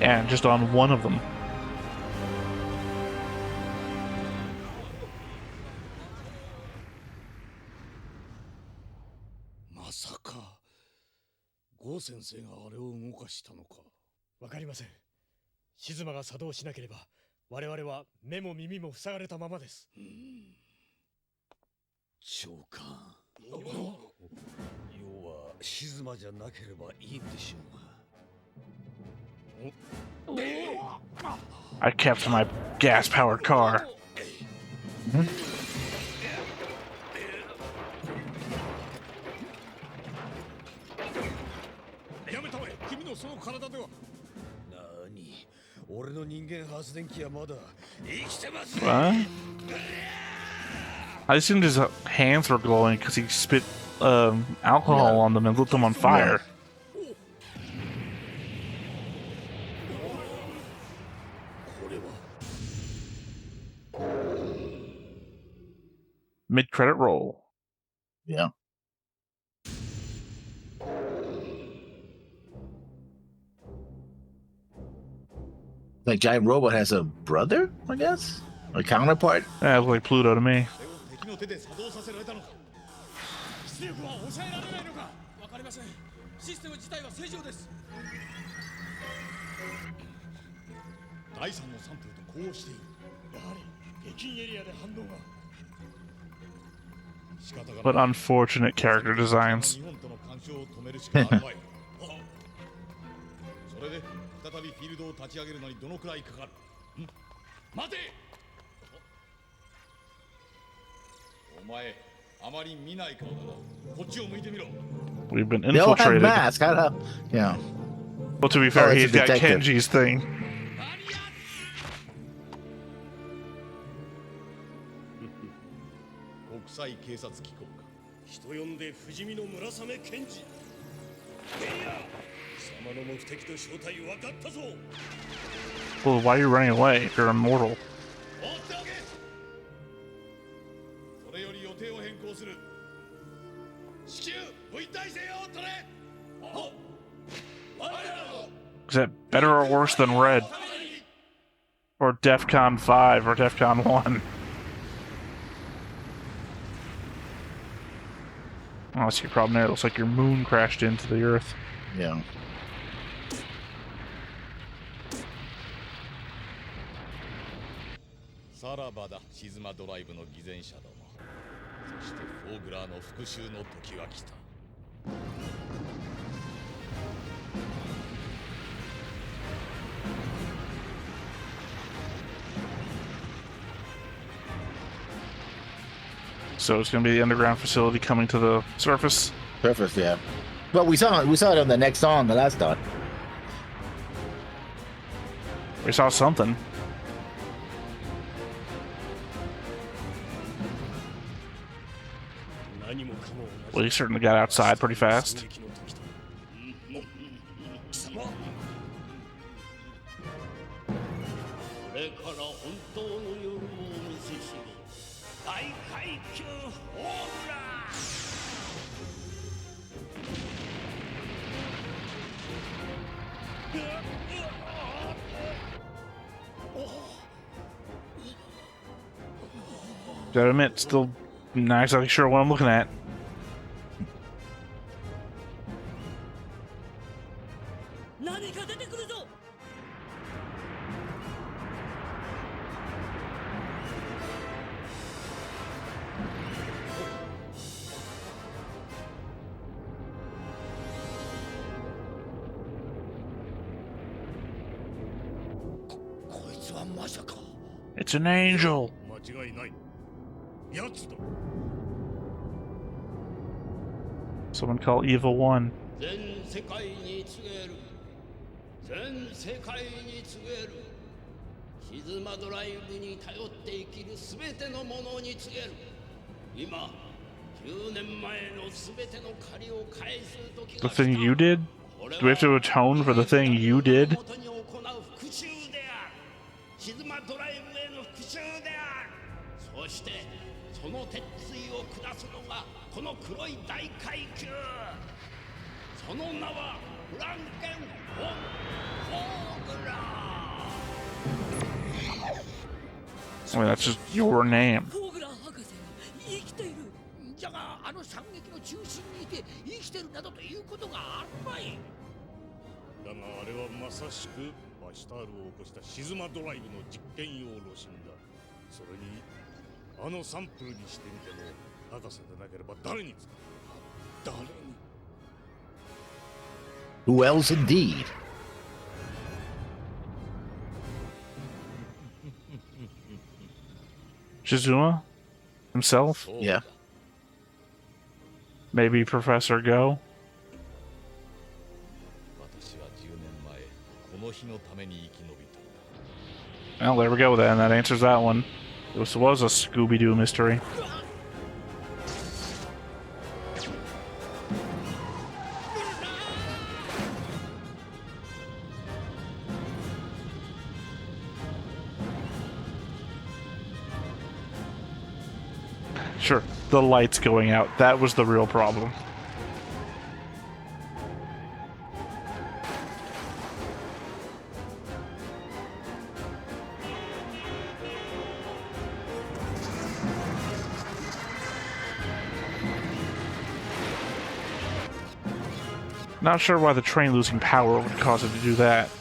And just on one of them. ゴー先生があれを動かしたのか。わかりません。静馬が作動しなければ我々は目も耳も塞がれたままです。長官。要は静馬じゃなければいいんでしょうが。I kept my gas-powered car. やめたまえ、君のその体では。何？俺の人間発電機はまだ生きてます。 What? I assumed his hands were glowing because he spit alcohol on them and lit them on fire. Mid-credit roll. Yeah. Like Giant Robot has a brother, I guess? A counterpart? Yeah, it looks like Pluto to me. 敵の手で作動させられたのか。出力は抑えられないのか。わかりません。システム自体は正常です。第3のサンプルと呼応している。やはり北京エリアで反応が。 But unfortunate character designs. 日本との干渉を止めるしかあるまい。それで再びフィールドを立ち上げるのにどのくらいかかる？待て！お前あまり見ない顔だな。こっちを向いてみろ。 We've been They all have infiltrated. masks. How the, yeah. Well, to be fair, Oh, it's a he's got detective. Kenji's thing. 国際警察機構か。人呼んで不死身の村雨健治。ベイヤー、貴様の目的と正体分かったぞ。 Well, why are you running away if you're immortal? 放っておけ。それより予定を変更する。至急 V 体制を取れ。 Is that better or worse than Red? Or DEFCON 5 or DEFCON 1? Oh, that's your problem there. It looks like your moon crashed into the Earth. Yeah. さらばだ、静馬ドライブの偽善者ども。そしてフォーグラーの復讐の時が来た。 So it's going to be the underground facility coming to the surface. Surface, yeah. But we saw it on the next song, the last one. We saw something. Well, he certainly got outside pretty fast. これから本当の夜をお見せしろ。大階級ホームラン。 Gotta admit, still not exactly sure what I'm looking at. 何か出てくるぞ。 こいつはまさか。 It's an angel. 間違いない。やつだ。 Someone call Evil One. 全世界に告げる。全世界に告げる。静馬ドライブに頼って生きるすべてのものに告げる。今、10年前のすべての借りを返す時 The が来た。 thing you did? Do we have to atone for the thing you did? 元に行う復讐である。静馬ドライブへの復讐である。そしてその鉄槌を下すのがこの黒い大階級。その名はフランケン・フォン・フォーグラー。 I mean, that's just your name. フォーグラー博士が生きている。じゃがあの惨劇の中心にて生きてるなどということがあるまい。だがあれはまさしくバシュタールを起こしたシズマドライブの実験用炉心だ。それにあのサンプルにしてみても博士でなければ誰に使うのか。誰に。 Who else indeed? Shizuma himself? Yeah. Maybe Professor Go? 私は10年前この日のために生き延びたんだ。 Well, there we go then. That answers that one. It was a Scooby-Doo mystery. Sure, the lights going out. That was the real problem. Not sure why the train losing power would cause it to do that.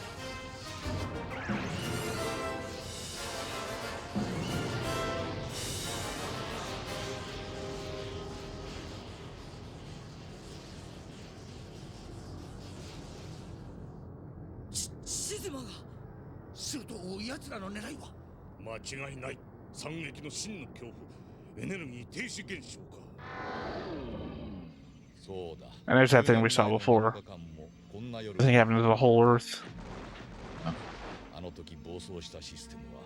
And there's that thing we saw before. The thing happened to the whole Earth. あの時暴走したシステムは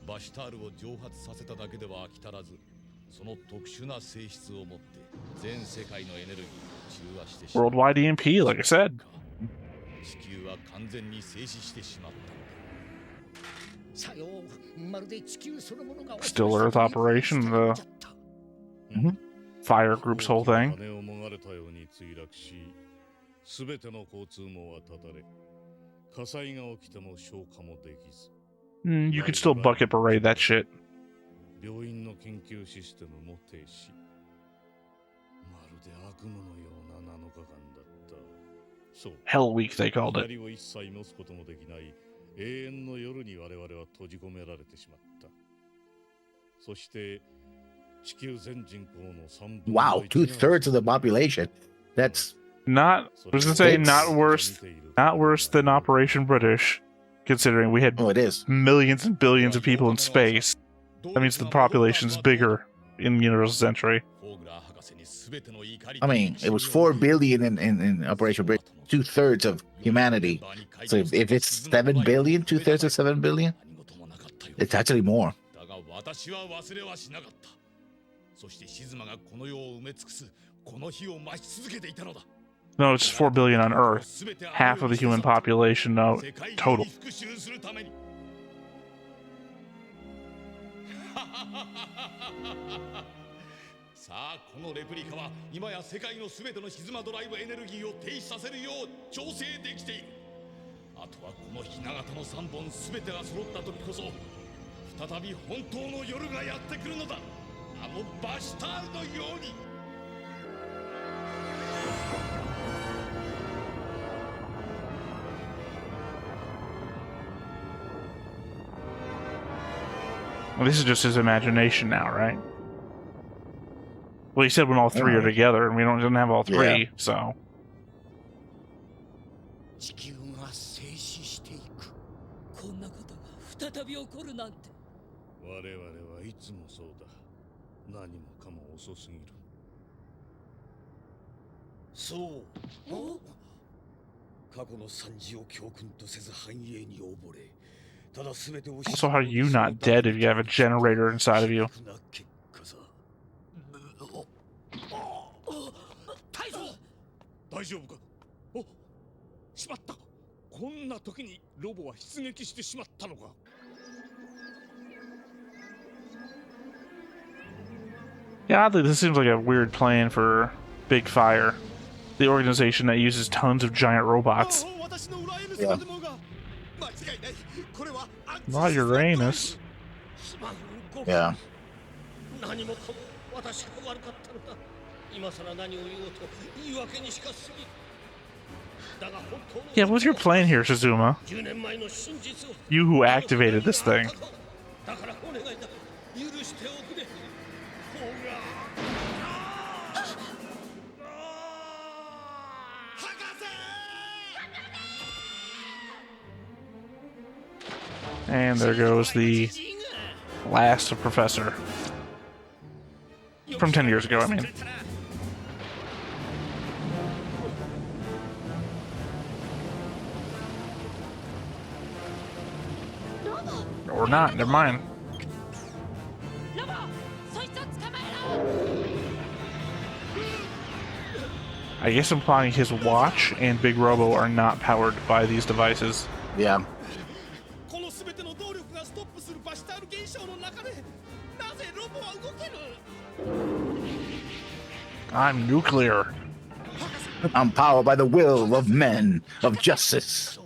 バシュタールを蒸発させただけでは飽き足らず、その特殊な性質を持って全世界のエネルギーを中和してしまった。 Worldwide EMP, like I said. 地球は完全に静止してしまった。 Still Earth operation, the fire group's whole thing. You could still bucket parade that shit. Hell Week, they called it. 永遠の夜に我々は閉じ込められてしまった。そして地球全人口の3分 Wow, 2/3 of the population. That's not. I was gonna say not worse than Operation British, considering we had millions and billions of people in space. That means the population's bigger in Universal Century. I mean, it was 4 billion in Operation British. 2/3 of humanity. So if it's 7 billion, 2/3 of 7 billion, it's actually more. No, it's 4 billion on Earth. Half of the human population, no, total. Well, this is just his imagination now, right? Well, he said when all three are together, and we don't have all three, so. So how are you not dead if you have a generator inside of you? Yeah, oddly, this seems like a weird plan for Big Fire, the organization that uses tons of giant robots. Yeah. Not Uranus. Yeah. Yeah, what's your plan here, Shizuma? You who activated this thing. And there goes the last professor. From 10 years ago, I mean. Or not, never mind. I guess implying his watch and Big Robo are not powered by these devices. Yeah. I'm nuclear. I'm powered by the will of men of justice.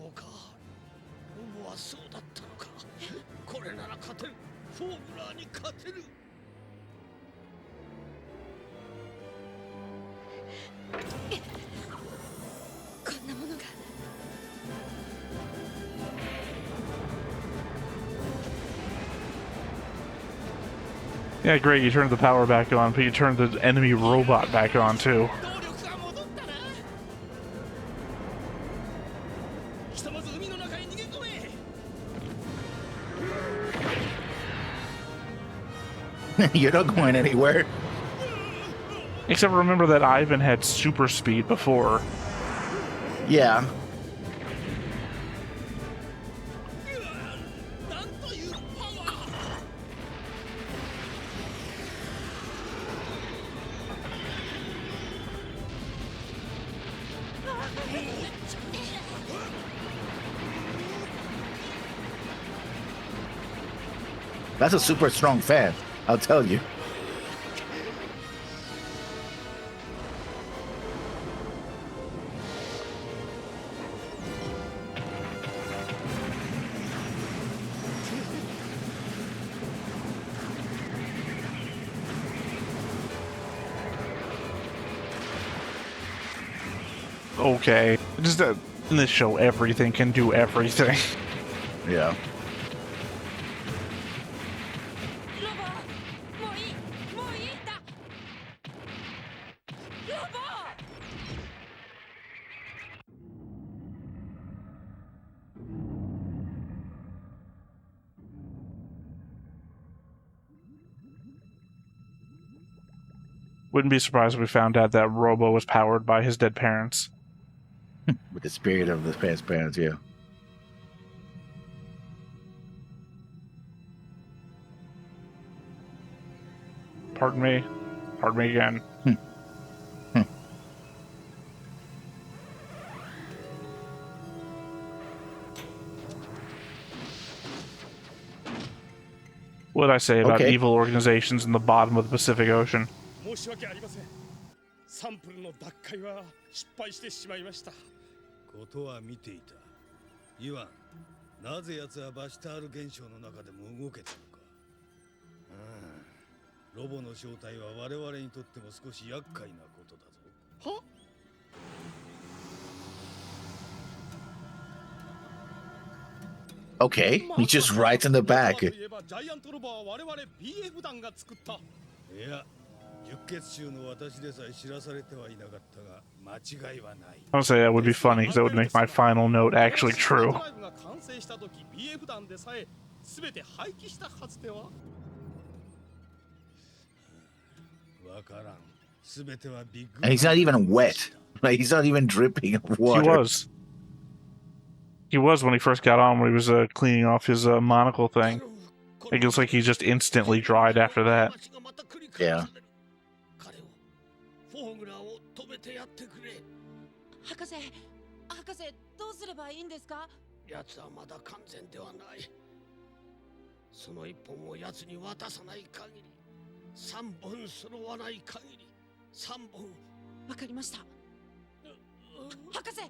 Yeah, great, you turned the power back on, but you turned the enemy robot back on, too. You're not going anywhere. Except remember that Ivan had super speed before. Yeah. That's a super strong fan, I'll tell you. Okay. Just in this show, everything can do everything. Yeah. Wouldn't be surprised if we found out that Robo was powered by his dead parents. With the spirit of the past parents, yeah. Pardon me. Pardon me again. What did I say about evil organizations in the bottom of the Pacific Ocean? 申し訳ありません。サンプルの奪回は失敗してしまいました。ことは見ていた。イワン、なぜ奴はバシュタール現象の中でも動けたのか。ロボの正体は我々にとっても少し厄介なことだぞ。は？Okay, he just writes in the back. ジャイアントロボは我々 BF 団が作った。いや、十血衆の私でさえ知らされてはいなかったが、間違いはない。I would say that would be funny because that would make my final note actually true. 完成した時 BF 団でさえ全て廃棄したはずでは。わからん。全てはビッグ。 And he's not even wet. Like he's not even dripping of water. He was. He was when he first got on, when he was cleaning off his monocle thing. It looks like he just instantly dried after that. Yeah. 博士、博士、どうすればいいんですか？奴はまだ完全ではない。その一本を奴に渡さない限り、3本揃わない限り、3本。わかりました。博士。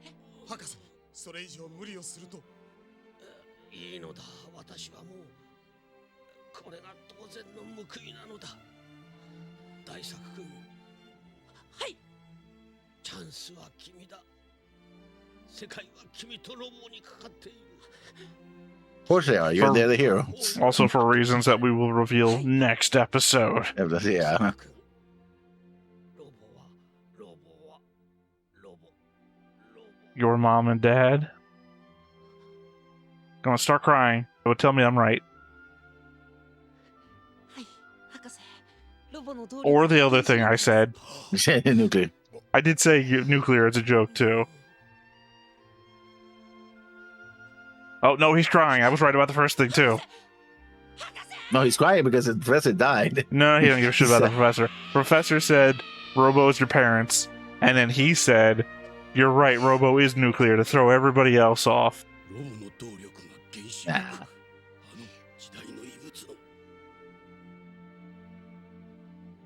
博士、それ以上無理をすると。いいのだ、私はもう。これが当然の報いなのだ。大作君。チャンスは君だ。世界は君とロボにかかっている。 Of course they are. You're they're the hero. Also for reasons that we will reveal next episode. Yeah. Your mom and dad? Gonna start crying. It would tell me I'm right. Or the other thing I said. Nuclear. I did say nuclear as a joke too. Oh, no, he's crying. I was right about the first thing, too. No, he's crying because the professor died. No, he don't give a shit about the professor. Professor said, Robo is your parents. And then he said, you're right, Robo is nuclear to throw everybody else off. Nah.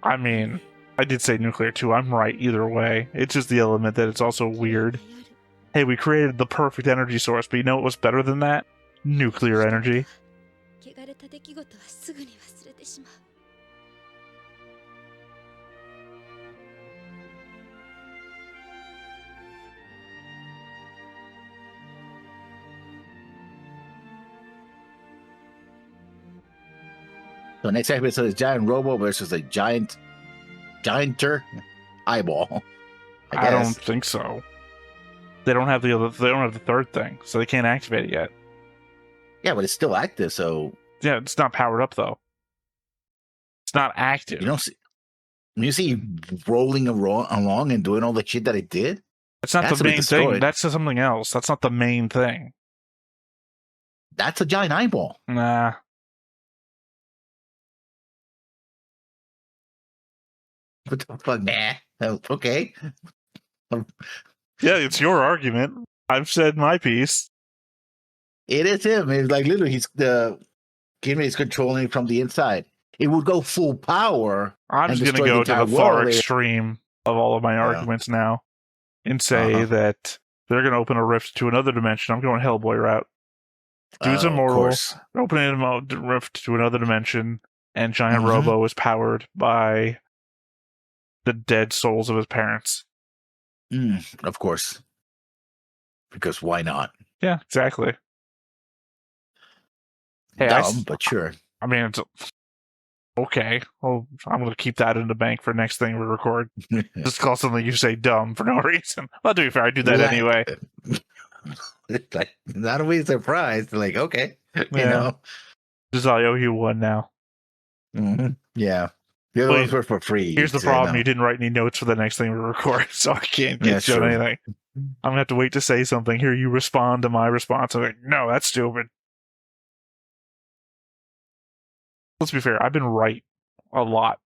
I mean, I did say nuclear, too. I'm right either way. It's just the element that it's also weird. Hey, we created the perfect energy source, but you know what was better than that? Nuclear energy. So next episode is giant Robo versus a gianter eyeball. I don't think so. They don't have the third thing, so they can't activate it yet. Yeah, but it's still active, so yeah, it's not powered up though. It's not active. You don't see. You see rolling along and doing all the shit that it did. That's not the main thing. That's something else. That's not the main thing. That's a giant eyeball. Nah. What the fuck? Nah. Okay. Yeah, it's your argument. I've said my piece. It is him. It's like literally he's he's controlling it from the inside. It would go full power. I'm just going to go to the far extreme of all of my arguments now and say that they're going to open a rift to another dimension. I'm going Hellboy route. Dude's immortal, opening a rift to another dimension, and Giant Robo is powered by the dead souls of his parents. Of course. Because why not? Yeah, exactly. Hey, dumb, but sure. I mean, it's okay. Well, I'm going to keep that in the bank for next thing we record. Just call something you say dumb for no reason. Well, to be fair, I do that anyway. It's like, not always surprised. Like, okay. You know. Just I owe you one now. Yeah. The other ones were for free. Here's the problem. You didn't write any notes for the next thing we record, so I can't get you anything. I'm going to have to wait to say something. Here, you respond to my response. I'm like, no, that's stupid. Let's be fair. I've been right a lot.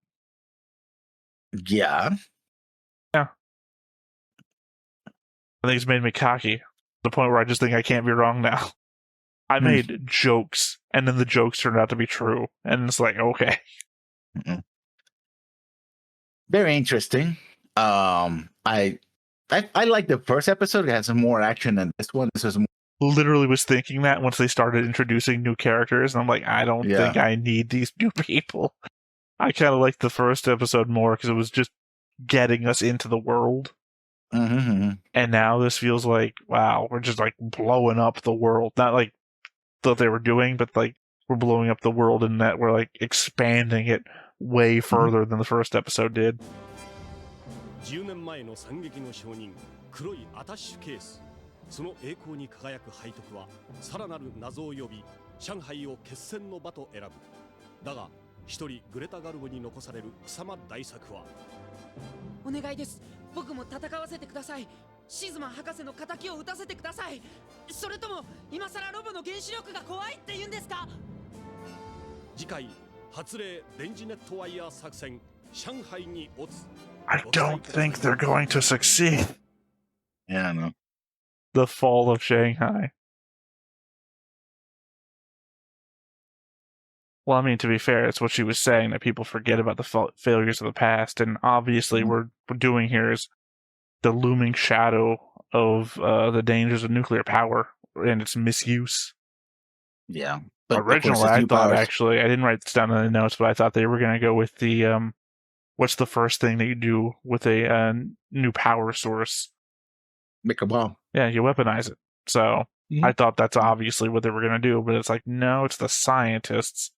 Yeah. Yeah. I think it's made me cocky. To the point where I just think I can't be wrong now. I made jokes, and then the jokes turned out to be true. And it's like, okay. Very interesting. I like the first episode. It had some more action than this one. This was more. Literally was thinking that once they started introducing new characters, and I'm like, I don't think I need these new people. I kind of liked the first episode more because it was just getting us into the world. And now this feels like, wow, we're just like blowing up the world. Not like what they were doing, but like we're blowing up the world in that we're like expanding it way further than the first episode did. 10年前の惨劇の証人、黒いアタッシュケース。その栄光に輝く背徳はさらなる謎を呼び、上海を決戦の場と選ぶ。だが一人グレタ・ガルボに残される貴様大作は。お願いです。僕も戦わせてください。シズマ博士の仇を撃たせてください。それとも今さらロボの原子力が怖いって言うんですか？次回発令電磁ネットワイヤー作戦上海に落つ。I don't think they're going to succeed. Yeah, I know. The fall of Shanghai. Well, I mean, to be fair, it's what she was saying, that people forget about the failures of the past, and obviously what we're doing here is the looming shadow of the dangers of nuclear power and its misuse. Yeah. Originally, I thought, actually, I didn't write this down in the notes, but I thought they were going to go with the what's the first thing that you do with a new power source? Make a bomb. Yeah, you weaponize it. So I thought that's obviously what they were going to do, but it's like, no, it's the scientists.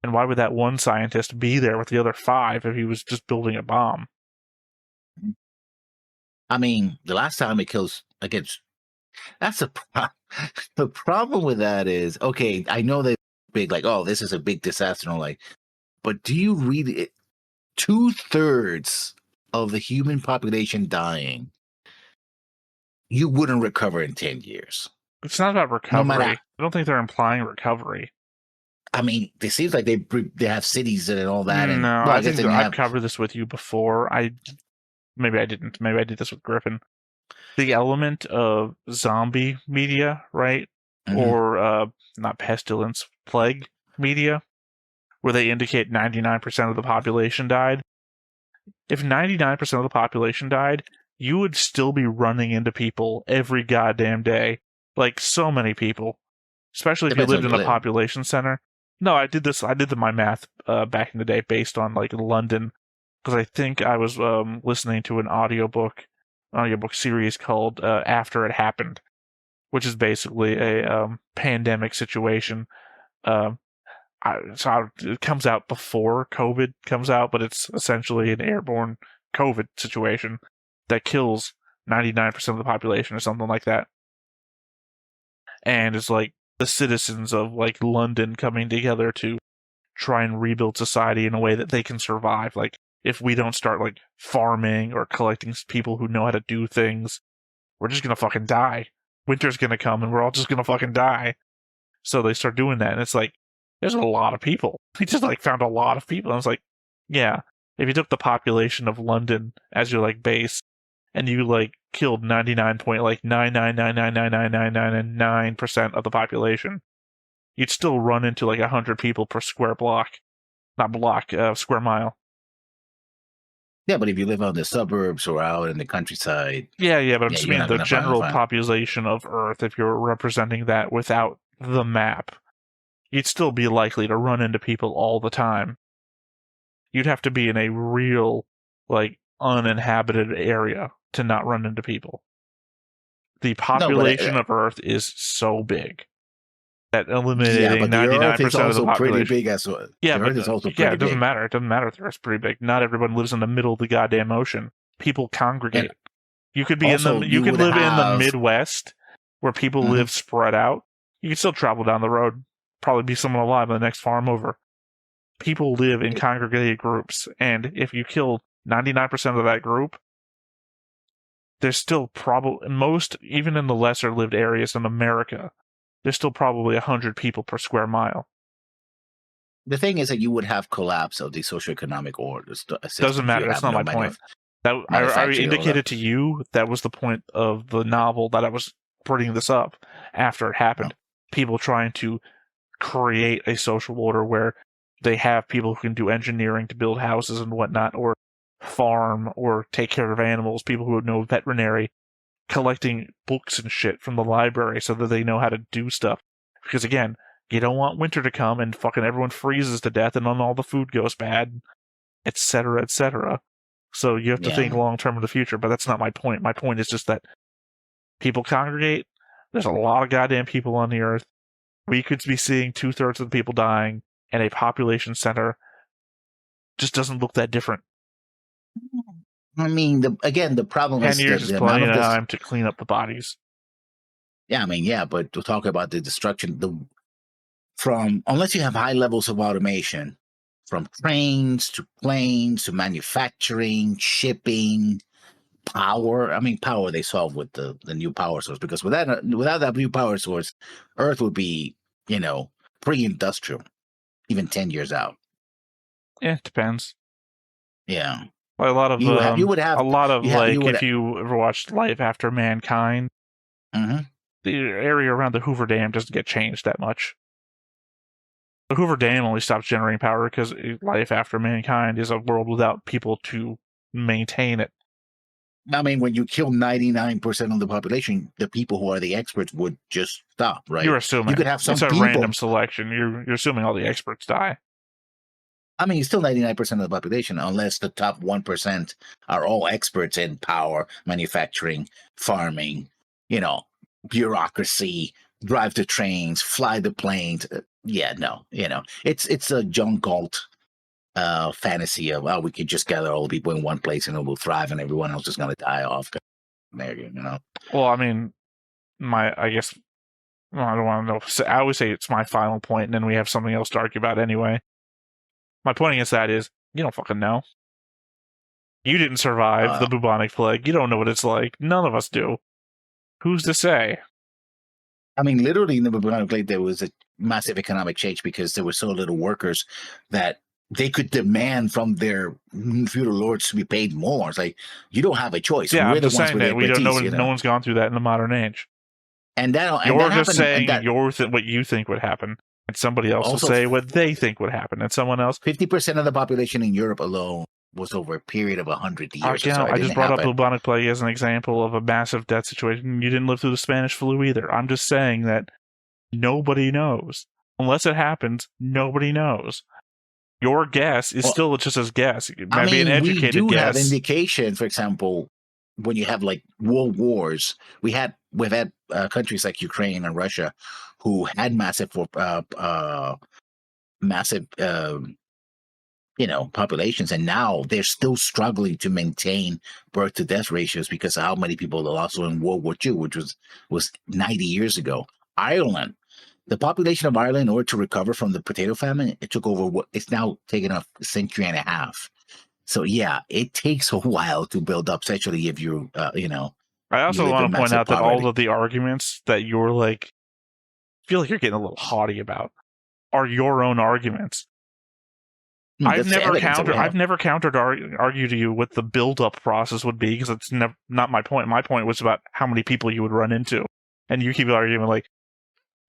And why would that one scientist be there with the other 5 if he was just building a bomb? I mean, the last time it kills against, that's the problem with that is, okay, I know they big, like, oh, this is a big disaster, and all, like, but do you really, 2/3 of the human population dying, you wouldn't recover in 10 years. It's not about recovery. I don't think they're implying recovery. I mean, it seems like they have cities and all that. And, no, well, I think I've covered this with you before. Maybe I didn't. Maybe I did this with Griffin. The element of zombie media, right? Or not pestilence, plague media, where they indicate 99% of the population died. If 99% of the population died, you would still be running into people every goddamn day. Like, so many people. Especially if you lived in a population center. No, I did my math back in the day based on, like, London. Because I think I was listening to an audiobook series called After It Happened, which is basically a pandemic situation. So it comes out before COVID comes out, but it's essentially an airborne COVID situation that kills 99% of the population or something like that. And it's like the citizens of like London coming together to try and rebuild society in a way that they can survive. Like, if we don't start like farming or collecting people who know how to do things, we're just gonna fucking die. Winter's gonna come and we're all just gonna fucking die. So they start doing that, and it's like, there's a lot of people. He just like found a lot of people. And I was like, yeah, if you took the population of London as your like base, and you like killed 99.999999999% of the population, you'd still run into like 100 people per square block, not block, square mile. Yeah, but if you live out in the suburbs or out in the countryside, yeah, but I'm just meaning the general population of Earth. If you're representing that without the map, you'd still be likely to run into people all the time. You'd have to be in a real, like, uninhabited area to not run into people. The population of Earth is so big that eliminating 99% of the population. Pretty big as well. Yeah, the Earth is also pretty it doesn't matter. It doesn't matter if the Earth's pretty big. Not everyone lives in the middle of the goddamn ocean. People congregate. And you could be you could live in the Midwest where people live spread out. You could still travel down the road. Probably be someone alive on the next farm over. People live in congregated groups, and if you kill 99% of that group, there's still probably even in the lesser lived areas in America, there's still probably 100 people per square mile. The thing is that you would have collapse of the socioeconomic order. Doesn't matter. That's not my point. I indicated to you that was the point of the novel that I was bringing this up after it happened. People trying to create a social order where they have people who can do engineering to build houses and whatnot, or farm, or take care of animals, people who know veterinary, collecting books and shit from the library so that they know how to do stuff. Because again, you don't want winter to come and fucking everyone freezes to death and then all the food goes bad, etc., etc. So you have to think long term in the future, but that's not my point. My point is just that people congregate. There's a lot of goddamn people on the earth. We could be seeing 2/3 of the people dying, and a population center just doesn't look that different. I mean, the problem 10 is 10 years is plenty of time to clean up the bodies. Yeah, I mean, yeah, but to talk about the destruction, unless you have high levels of automation, from trains to planes to manufacturing, shipping, power. I mean, power they solve with the new power source, because without that new power source, Earth would be, pre-industrial, even 10 years out. Yeah, it depends. Yeah. Well, a lot of if you ever watched Life After Mankind, the area around the Hoover Dam doesn't get changed that much. The Hoover Dam only stops generating power because Life After Mankind is a world without people to maintain it. I mean, when you kill 99% of the population, the people who are the experts would just stop, right? You're assuming. You could have some it's a random selection. You're assuming all the experts die. I mean, still 99% of the population, unless the top 1% are all experts in power, manufacturing, farming, bureaucracy, drive the trains, fly the planes. Yeah, no, it's a John Galt fantasy of, we could just gather all the people in one place and it will thrive and everyone else is going to die off. Well, I mean, I guess, I don't want to know. I always say it's my final point, and then we have something else to argue about anyway. My point against that is, you don't fucking know. You didn't survive the bubonic plague. You don't know what it's like. None of us do. Who's to say? I mean, literally in the bubonic plague, there was a massive economic change because there were so little workers that they could demand from their feudal lords to be paid more. It's like, you don't have a choice. Yeah, We're I'm just saying that we don't know. No one's gone through that in the modern age. And you're just saying what you think would happen, and somebody else will say what they think would happen, and someone else. 50% of the population in Europe alone was over a period of 100 years. I just brought up the bubonic plague as an example of a massive death situation. You didn't live through the Spanish flu either. I'm just saying that nobody knows. Unless it happens, nobody knows. Your guess is still just as guess. It might be an educated we do guess. have indication, for example, when you have like world wars, we've had countries like Ukraine and Russia who had massive populations, and now they're still struggling to maintain birth to death ratios because of how many people they lost in World War II, which was 90 years ago. Ireland, the population of Ireland, in order to recover from the potato famine, it took over it's now taken a century and a half. So yeah, it takes a while to build up, especially if you're, I also want to point out that all of the arguments that you're like, feel like you're getting a little haughty about, are your own arguments. I've never countered argue to you what the build-up process would be, because it's not my point. My point was about how many people you would run into, and you keep arguing like,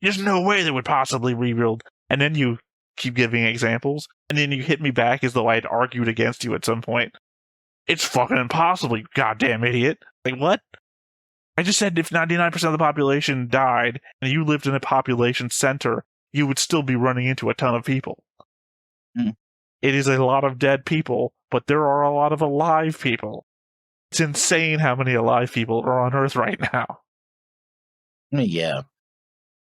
there's no way they would possibly rebuild, and then you keep giving examples, and then you hit me back as though I had argued against you at some point. It's fucking impossible, you goddamn idiot. Like, what? I just said if 99% of the population died, and you lived in a population center, you would still be running into a ton of people. It is a lot of dead people, but there are a lot of alive people. It's insane how many alive people are on Earth right now. Yeah.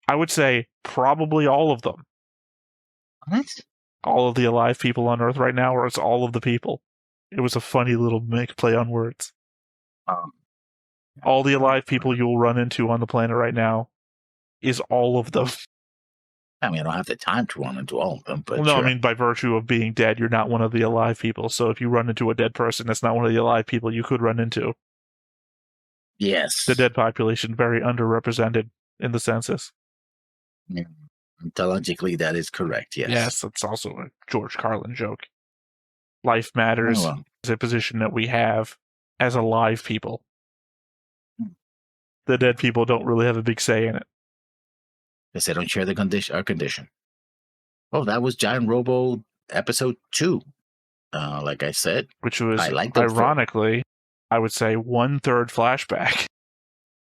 I would say probably all of them. What? All of the alive people on Earth right now, or it's all of the people. It was a funny little play on words. All the alive people you will run into on the planet right now is all of them. I mean, I don't have the time to run into all of them, but I mean, by virtue of being dead, you're not one of the alive people. So if you run into a dead person, that's not one of the alive people you could run into. Yes. The dead population, very underrepresented in the census. Yeah. Intelligently, that is correct, yes. Yes, it's also a George Carlin joke. Life matters is a position that we have as alive people. The dead people don't really have a big say in it. Because they don't share our condition. Oh, that was Giant Robo episode 2. Like I said. Which was, ironically, I would say 1/3 flashback.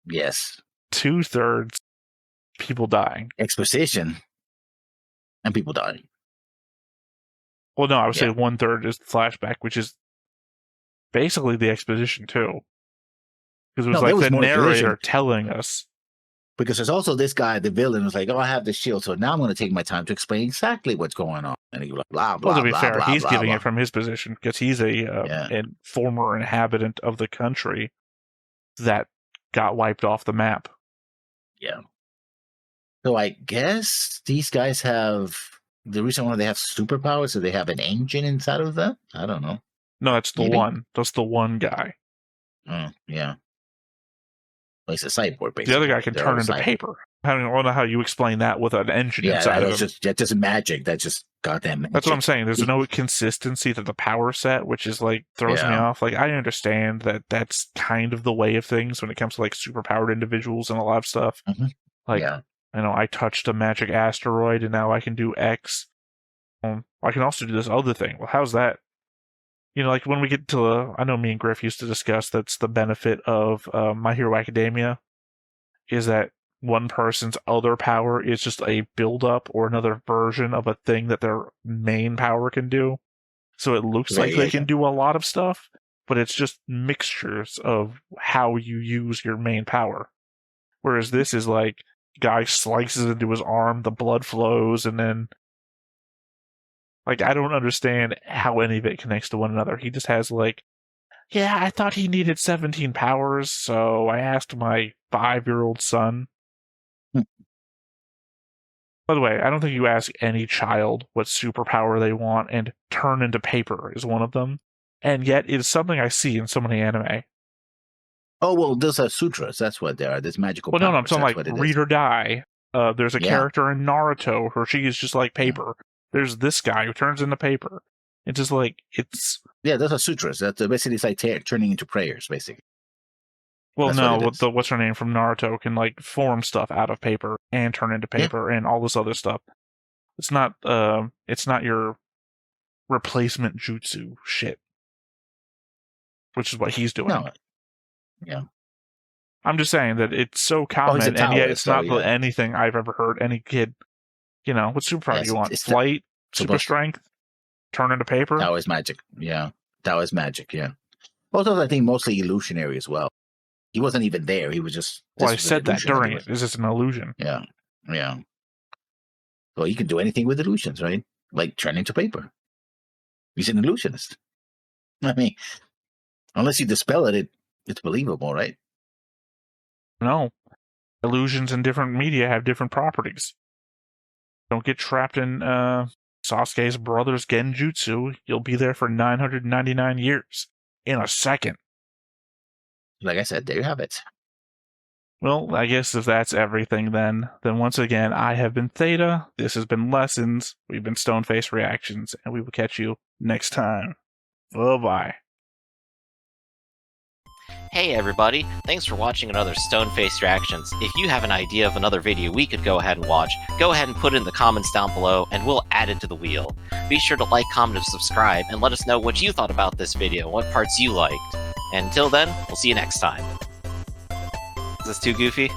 Yes. 2/3 people dying. Exposition. And people dying. Well, no, I would say 1/3 is flashback, which is basically the exposition too. Because it was the narrator telling us. Because there's also this guy, the villain, who's like, I have this shield, so now I'm going to take my time to explain exactly what's going on. And he's like, blah, blah, well, to be blah, fair, blah, he's blah, giving blah. it from his position, because he's a former inhabitant of the country that got wiped off the map. Yeah. So I guess these guys have, the reason why they have superpowers, so they have an engine inside of them? I don't know. No, that's the one. That's the one guy. Yeah. Well, he's a cyborg, basically. The other guy can turn into paper. I don't know how you explain that with an engine inside of him. That's just magic. That's just goddamn magic. That's what I'm saying. There's no consistency to the power set, which is like throws me off. Like, I understand that that's kind of the way of things when it comes to like superpowered individuals and a lot of stuff. Like, I touched a magic asteroid and now I can do X. I can also do this other thing. Well, how's that? Like when we get to I know me and Griff used to discuss that's the benefit of My Hero Academia, is that one person's other power is just a build-up or another version of a thing that their main power can do. So it looks like they can do a lot of stuff, but it's just mixtures of how you use your main power. Whereas this is like, guy slices into his arm, the blood flows, and then... Like, I don't understand how any of it connects to one another. He just has, like, yeah, I thought he needed 17 powers, so I asked my 5-year-old son. By the way, I don't think you ask any child what superpower they want, and turn into paper is one of them. And yet, it's something I see in so many anime. Oh, well, those are sutras. That's what they are. There's magical powers. Well, no, I'm talking like read or die. There's a character in Naruto where she is just like paper. Yeah. There's this guy who turns into paper. It's just like, it's... Yeah, those are sutras. That's basically it's like turning into prayers, basically. Well, that's no, what's her name from Naruto can like form stuff out of paper and turn into paper and all this other stuff. It's not your replacement jutsu shit. Which is what he's doing. No. Yeah. I'm just saying that it's so common, and yet it's not anything I've ever heard any kid... You know, what superpower do you want? Flight, super strength, turn into paper? That was magic. Yeah. That was magic, yeah. Also, I think mostly illusionary as well. He wasn't even there. He was just... Well, I said that during it. Is this an illusion? Yeah. Yeah. Well, you can do anything with illusions, right? Like turn into paper. He's an illusionist. I mean, unless you dispel it, it's believable, right? No. Illusions in different media have different properties. Don't get trapped in Sasuke's brother's genjutsu. You'll be there for 999 years. In a second. Like I said, there you have it. Well, I guess if that's everything then once again, I have been Theta. This has been Lessons. We've been Stoneface Reactions. And we will catch you next time. Bye-bye. Hey everybody, thanks for watching another Stoneface Reactions. If you have an idea of another video we could go ahead and watch, go ahead and put it in the comments down below and we'll add it to the wheel. Be sure to like, comment, and subscribe and let us know what you thought about this video and what parts you liked. And until then, we'll see you next time. Is this too goofy?